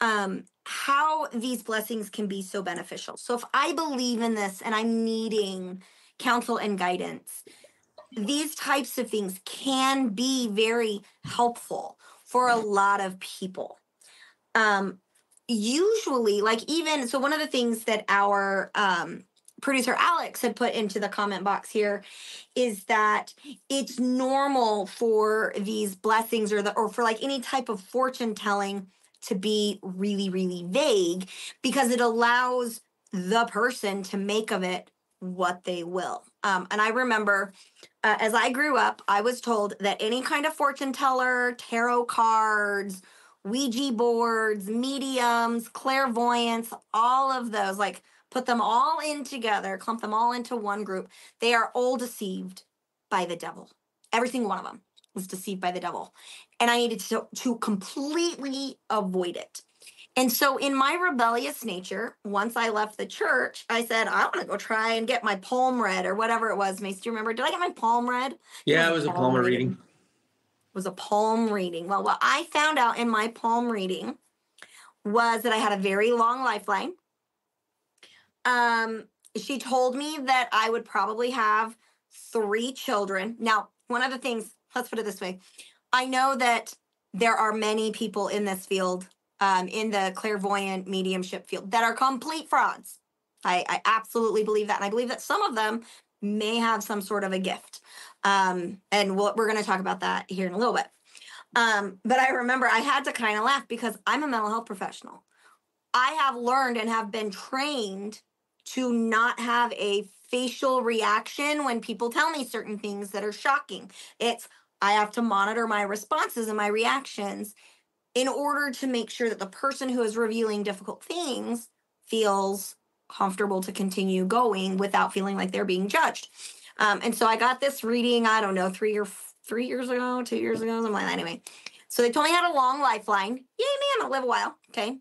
how these blessings can be so beneficial. So if I believe in this and I'm needing counsel and guidance, these types of things can be very helpful for a lot of people. Usually, like even, so one of the things that our producer Alex had put into the comment box here is that it's normal for these blessings or for like any type of fortune telling to be really, really vague because it allows the person to make of it what they will. And I remember as I grew up, I was told that any kind of fortune teller, tarot cards, Ouija boards, mediums, clairvoyance, all of those, like put them all in together, clump them all into one group. They are all deceived by the devil. Every single one of them was deceived by the devil. And I needed to completely avoid it. And so in my rebellious nature, once I left the church, I said, I want to go try and get my palm read or whatever it was. Mace, do you remember? Did I get my palm read? Yeah, it was a palm reading. It was a palm reading. Well, what I found out in my palm reading was that I had a very long lifeline. She told me that I would probably have 3 children. Now, one of the things, let's put it this way. I know that there are many people in this field, in the clairvoyant mediumship field, that are complete frauds. I absolutely believe that. And I believe that some of them may have some sort of a gift. And we're going to talk about that here in a little bit. But I remember I had to kind of laugh because I'm a mental health professional. I have learned and have been trained to not have a facial reaction when people tell me certain things that are shocking. I have to monitor my responses and my reactions in order to make sure that the person who is revealing difficult things feels comfortable to continue going without feeling like they're being judged. And so I got this reading, I don't know, 3 years ago, 2 years ago, something like that. Anyway, so they told me I had a long lifeline. Yay, me, I'm gonna live a while. Okay.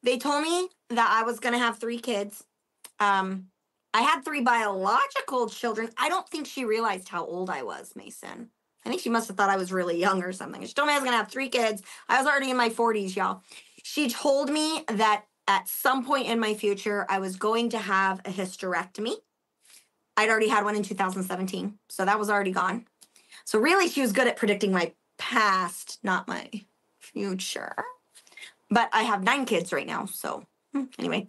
They told me that I was gonna have 3 kids. I had 3 biological children. I don't think she realized how old I was, Mason. I think she must have thought I was really young or something. She told me I was going to have 3 kids. I was already in my 40s, y'all. She told me that at some point in my future, I was going to have a hysterectomy. I'd already had one in 2017, so that was already gone. So really, she was good at predicting my past, not my future. But I have 9 kids right now, so anyway.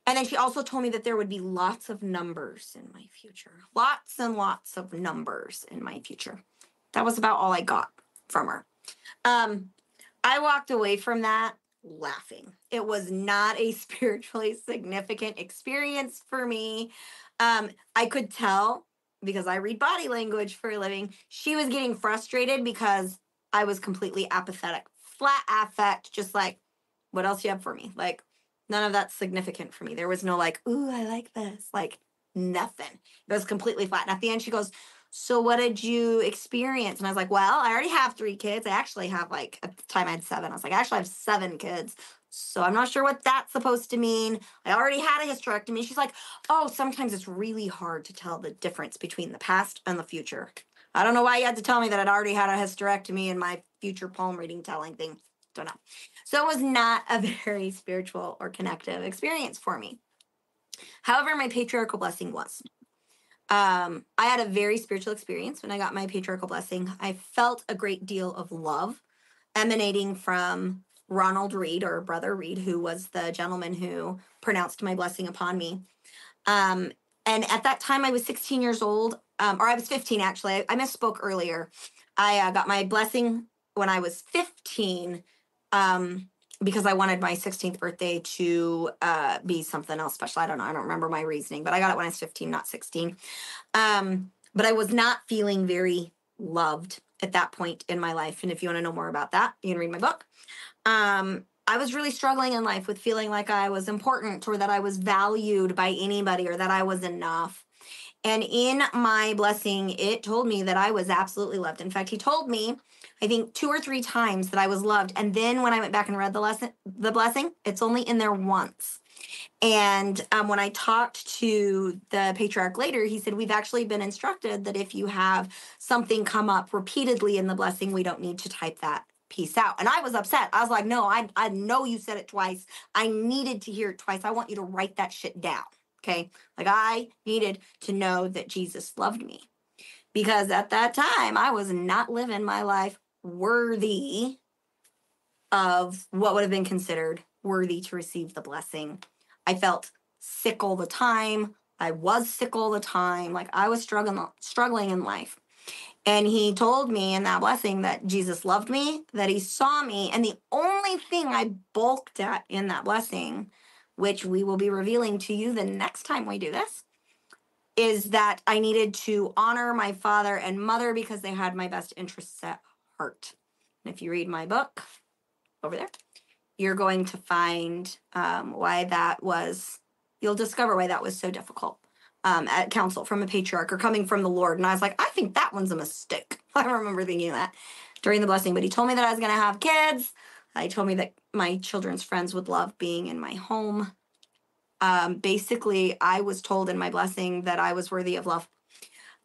And then she also told me that there would be lots of numbers in my future. Lots and lots of numbers in my future. That was about all I got from her. I walked away from that laughing. It was not a spiritually significant experience for me. I could tell, because I read body language for a living, she was getting frustrated because I was completely apathetic. Flat affect, just like, what else you have for me? Like, none of that's significant for me. There was no like, ooh, I like this. Like, nothing. It was completely flat. And at the end, she goes, so what did you experience? And I was like, well, I already have 3 kids. I actually have like, at the time I had 7. I was like, I actually have 7 kids. So I'm not sure what that's supposed to mean. I already had a hysterectomy. She's like, oh, sometimes it's really hard to tell the difference between the past and the future. I don't know why you had to tell me that I'd already had a hysterectomy in my future palm reading telling thing. Don't know. So it was not a very spiritual or connective experience for me. However, my patriarchal blessing was. I had a very spiritual experience when I got my patriarchal blessing. I felt a great deal of love emanating from Ronald Reed, or Brother Reed, who was the gentleman who pronounced my blessing upon me. And at that time, I was 16 years old, or I was 15, actually. I misspoke earlier. I got my blessing when I was 15, because I wanted my 16th birthday to be something else special. I don't know. I don't remember my reasoning, but I got it when I was 15, not 16. But I was not feeling very loved at that point in my life. And if you want to know more about that, you can read my book. I was really struggling in life with feeling like I was important or that I was valued by anybody or that I was enough. And in my blessing, it told me that I was absolutely loved. In fact, he told me, I think 2 or 3 times that I was loved. And then when I went back and read the blessing, it's only in there once. And when I talked to the patriarch later, he said, we've actually been instructed that if you have something come up repeatedly in the blessing, we don't need to type that piece out. And I was upset. I was like, no, I know you said it twice. I needed to hear it twice. I want you to write that shit down. Okay. Like I needed to know that Jesus loved me, because at that time I was not living my life worthy of what would have been considered worthy to receive the blessing. I felt sick all the time. I was sick all the time. Like I was struggling in life. And he told me in that blessing that Jesus loved me, that he saw me. And the only thing I balked at in that blessing, which we will be revealing to you the next time we do this, is that I needed to honor my father and mother because they had my best interests at heart. And if you read my book over there, you're going to find why that was, you'll discover why that was so difficult at counsel from a patriarch or coming from the Lord. And I was like, I think that one's a mistake. I remember thinking that during the blessing, but he told me that I was going to have kids. He told me that my children's friends would love being in my home. Basically, I was told in my blessing that I was worthy of love.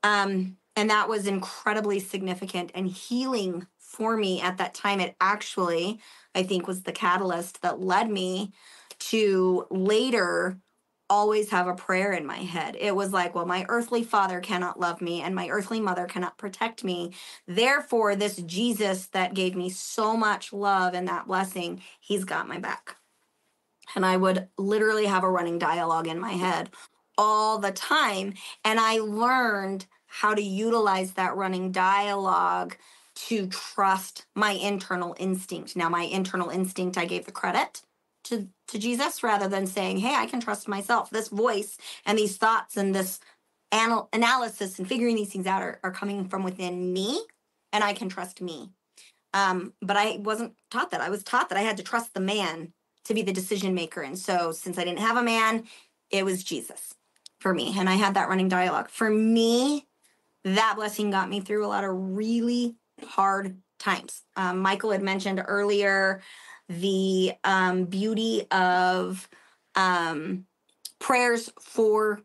And that was incredibly significant and healing for me at that time. It actually, I think, was the catalyst that led me to later always have a prayer in my head. It was like, well, my earthly father cannot love me and my earthly mother cannot protect me. Therefore, this Jesus that gave me so much love and that blessing, he's got my back. And I would literally have a running dialogue in my head all the time. And I learned how to utilize that running dialogue to trust my internal instinct. Now, my internal instinct, I gave the credit to Jesus rather than saying, hey, I can trust myself. This voice and these thoughts and this analysis and figuring these things out are coming from within me, and I can trust me. But I wasn't taught that. I was taught that I had to trust the man to be the decision maker. And so since I didn't have a man, it was Jesus for me. And I had that running dialogue. For me, that blessing got me through a lot of really hard times. Michael had mentioned earlier the beauty of prayers for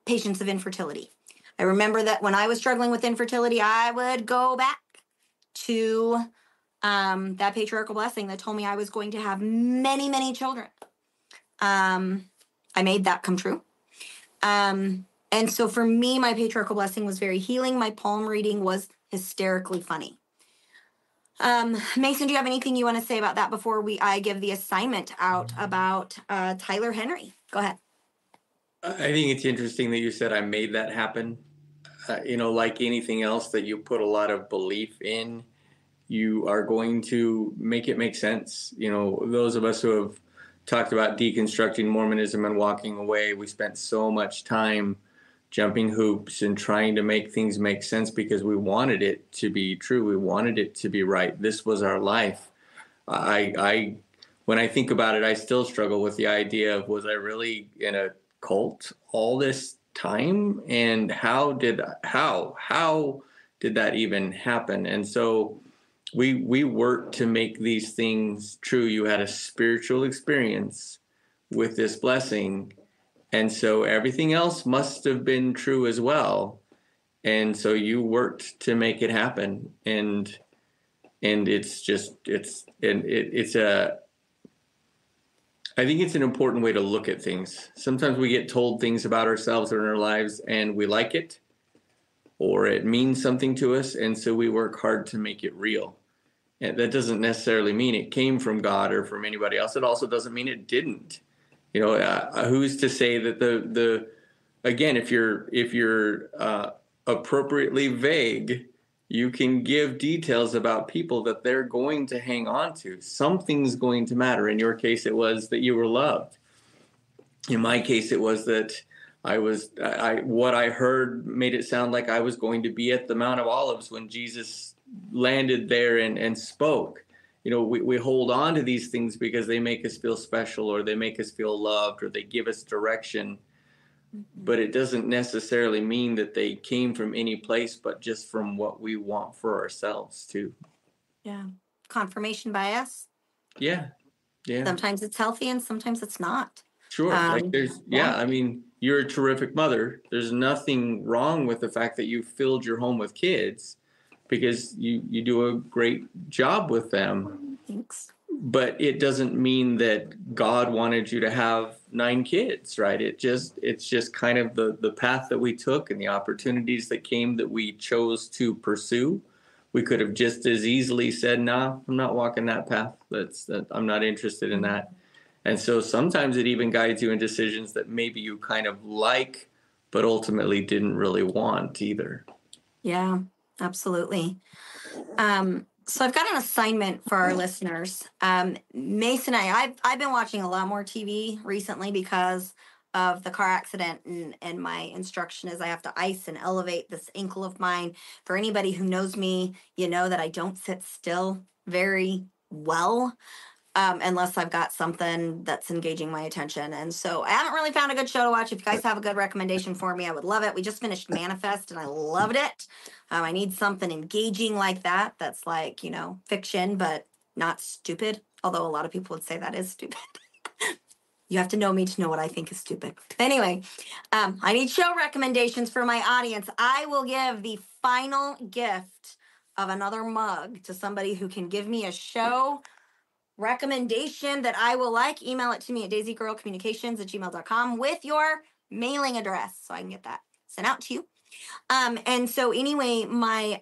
patients of infertility. I remember that when I was struggling with infertility, I would go back to that patriarchal blessing that told me I was going to have many, many children. I made that come true. And so for me, my patriarchal blessing was very healing. My palm reading was hysterically funny. Mason, do you have anything you want to say about that before I give the assignment out about Tyler Henry? Go ahead. I think it's interesting that you said I made that happen. Like anything else that you put a lot of belief in, you are going to make it make sense. Those of us who have talked about deconstructing Mormonism and walking away, we spent so much time jumping hoops and trying to make things make sense because we wanted it to be true. We wanted it to be right. This was our life. When I think about it, I still struggle with the idea of, was I really in a cult all this time? And how did that even happen? And so we worked to make these things true. You had a spiritual experience with this blessing, and so everything else must have been true as well. And so you worked to make it happen. And it's I think it's an important way to look at things. Sometimes we get told things about ourselves or in our lives and we like it, or it means something to us. And so we work hard to make it real. And that doesn't necessarily mean it came from God or from anybody else. It also doesn't mean it didn't. Who's to say that again, if you're appropriately vague, You can give details about people that they're going to hang on to. Something's going to matter. In your case, it was that you were loved. In my case, it was that what I heard made it sound like I was going to be at the Mount of Olives when Jesus landed there and spoke. We hold on to these things because they make us feel special, or they make us feel loved, or they give us direction. But it doesn't necessarily mean that they came from any place, but just from what we want for ourselves too. Yeah. Confirmation bias. Yeah. Sometimes it's healthy and sometimes it's not. Sure. I mean, you're a terrific mother. There's nothing wrong with the fact that you filled your home with kids, because you do a great job with them. Thanks. But it doesn't mean that God wanted you to have 9 kids, right? It's just kind of the path that we took and the opportunities that came that we chose to pursue. We could have just as easily said, "No, I'm not walking that path. I'm not interested in that." And so sometimes it even guides you in decisions that maybe you kind of like, but ultimately didn't really want either. Yeah, absolutely. So I've got an assignment for our listeners. Mason and I've been watching a lot more TV recently because of the car accident, and my instruction is I have to ice and elevate this ankle of mine. For anybody who knows me, you know that I don't sit still very well. Unless I've got something that's engaging my attention. And so I haven't really found a good show to watch. If you guys have a good recommendation for me, I would love it. We just finished Manifest and I loved it. I need something engaging like that. That's like, fiction, but not stupid. Although a lot of people would say that is stupid. You have to know me to know what I think is stupid. Anyway, I need show recommendations for my audience. I will give the final gift of another mug to somebody who can give me a show recommendation that I will like. Email it to me at daisygirlcommunications@gmail.com with your mailing address so I can get that sent out to you. And so anyway, my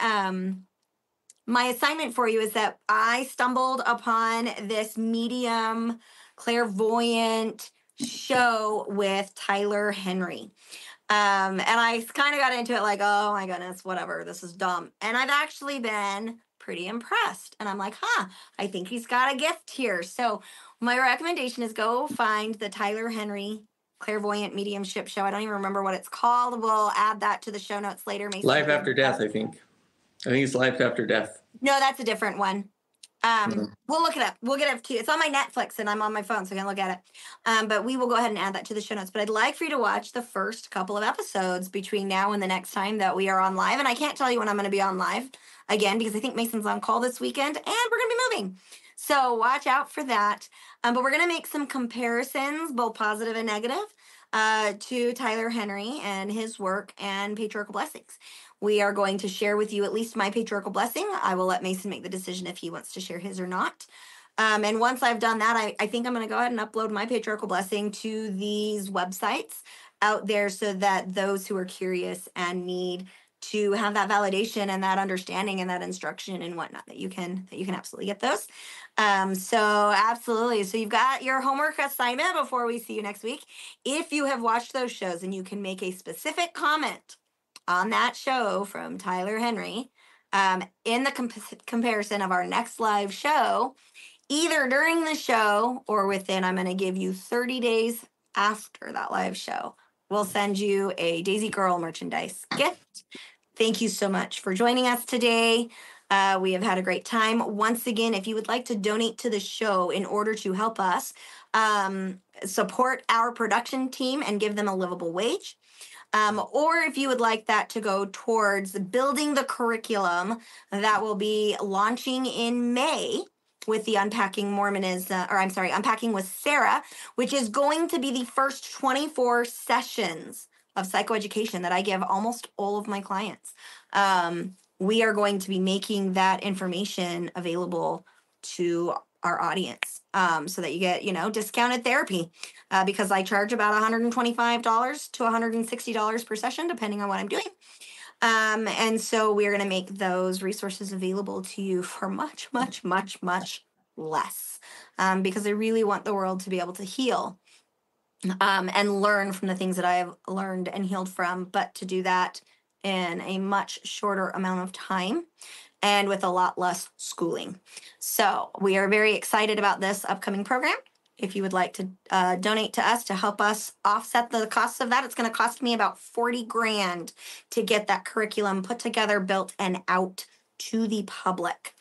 assignment for you is that I stumbled upon this medium clairvoyant show with Tyler Henry. And I kind of got into it like, oh my goodness, whatever, this is dumb. And I've actually been pretty impressed. And I'm like, I think he's got a gift here. So my recommendation is go find the Tyler Henry Clairvoyant Mediumship Show. I don't even remember what it's called. We'll add that to the show notes later. Mason, Life After Death, I think. I think it's Life After Death. No, that's a different one. We'll look it up. We'll get it to you. It's on my Netflix and I'm on my phone, so I can look at it. But we will go ahead and add that to the show notes. But I'd like for you to watch the first couple of episodes between now and the next time that we are on live. And I can't tell you when I'm going to be on live again, because I think Mason's on call this weekend and we're going to be moving. So watch out for that. But we're going to make some comparisons, both positive and negative, to Tyler Henry and his work and Patriarchal Blessings. We are going to share with you at least my patriarchal blessing. I will let Mason make the decision if he wants to share his or not. And once I've done that, I think I'm going to go ahead and upload my patriarchal blessing to these websites out there so that those who are curious and need to have that validation and that understanding and that instruction and whatnot, that you can absolutely get those. So absolutely. So you've got your homework assignment before we see you next week. If you have watched those shows and you can make a specific comment on that show from Tyler Henry, in the comparison of our next live show, either during the show or within, I'm going to give you 30 days after that live show, we'll send you a Daisy Girl merchandise gift. Thank you so much for joining us today. We have had a great time. Once again, if you would like to donate to the show in order to help us support our production team and give them a livable wage, or if you would like that to go towards building the curriculum that will be launching in May with the Unpacking Unpacking with Sarah, which is going to be the first 24 sessions of psychoeducation that I give almost all of my clients. We are going to be making that information available to our audience so that you get, discounted therapy because I charge about $125 to $160 per session, depending on what I'm doing. And so we're going to make those resources available to you for much, much, much, much less because I really want the world to be able to heal and learn from the things that I have learned and healed from, but to do that in a much shorter amount of time and with a lot less schooling. So we are very excited about this upcoming program. If you would like to donate to us to help us offset the costs of that, it's going to cost me about 40 grand to get that curriculum put together, built, and out to the public.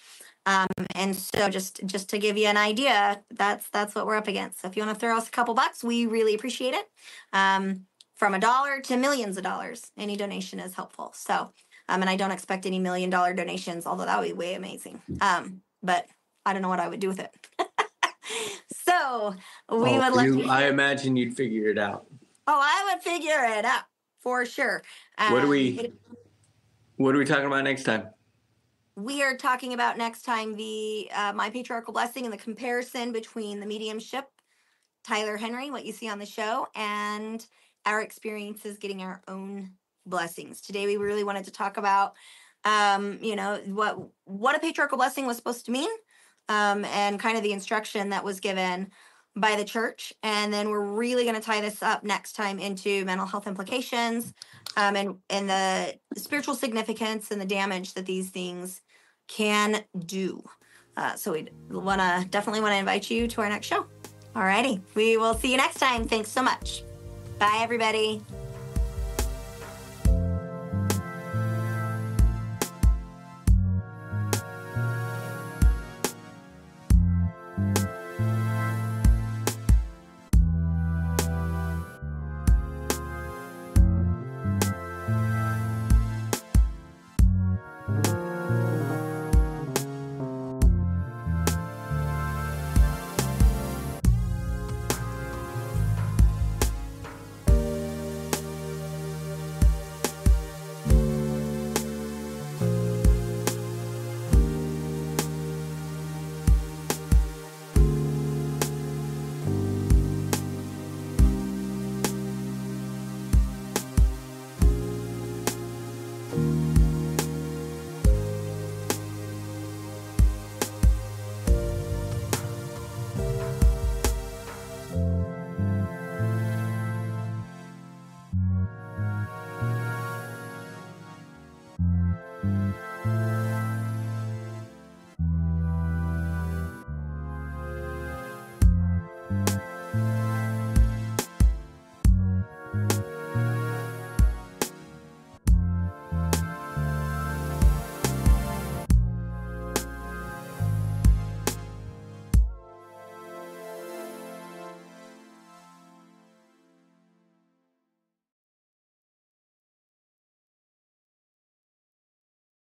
And so just to give you an idea, that's what we're up against. So if you want to throw us a couple bucks, we really appreciate it. From $1 to millions of dollars, any donation is helpful. So, and I don't expect any $1 million donations, although that would be way amazing. But I don't know what I would do with it. So we would like to. I imagine you'd figure it out. Oh, I would figure it out for sure. What are we talking about next time? We are talking about next time the My Patriarchal Blessing and the comparison between the mediumship, Tyler Henry, what you see on the show, and our experiences getting our own blessings. Today, we really wanted to talk about, what a patriarchal blessing was supposed to mean, and kind of the instruction that was given by the church. And then we're really going to tie this up next time into mental health implications, and the spiritual significance and the damage that these things can do. So we definitely want to invite you to our next show. Alrighty, we will see you next time. Thanks so much. Bye, everybody.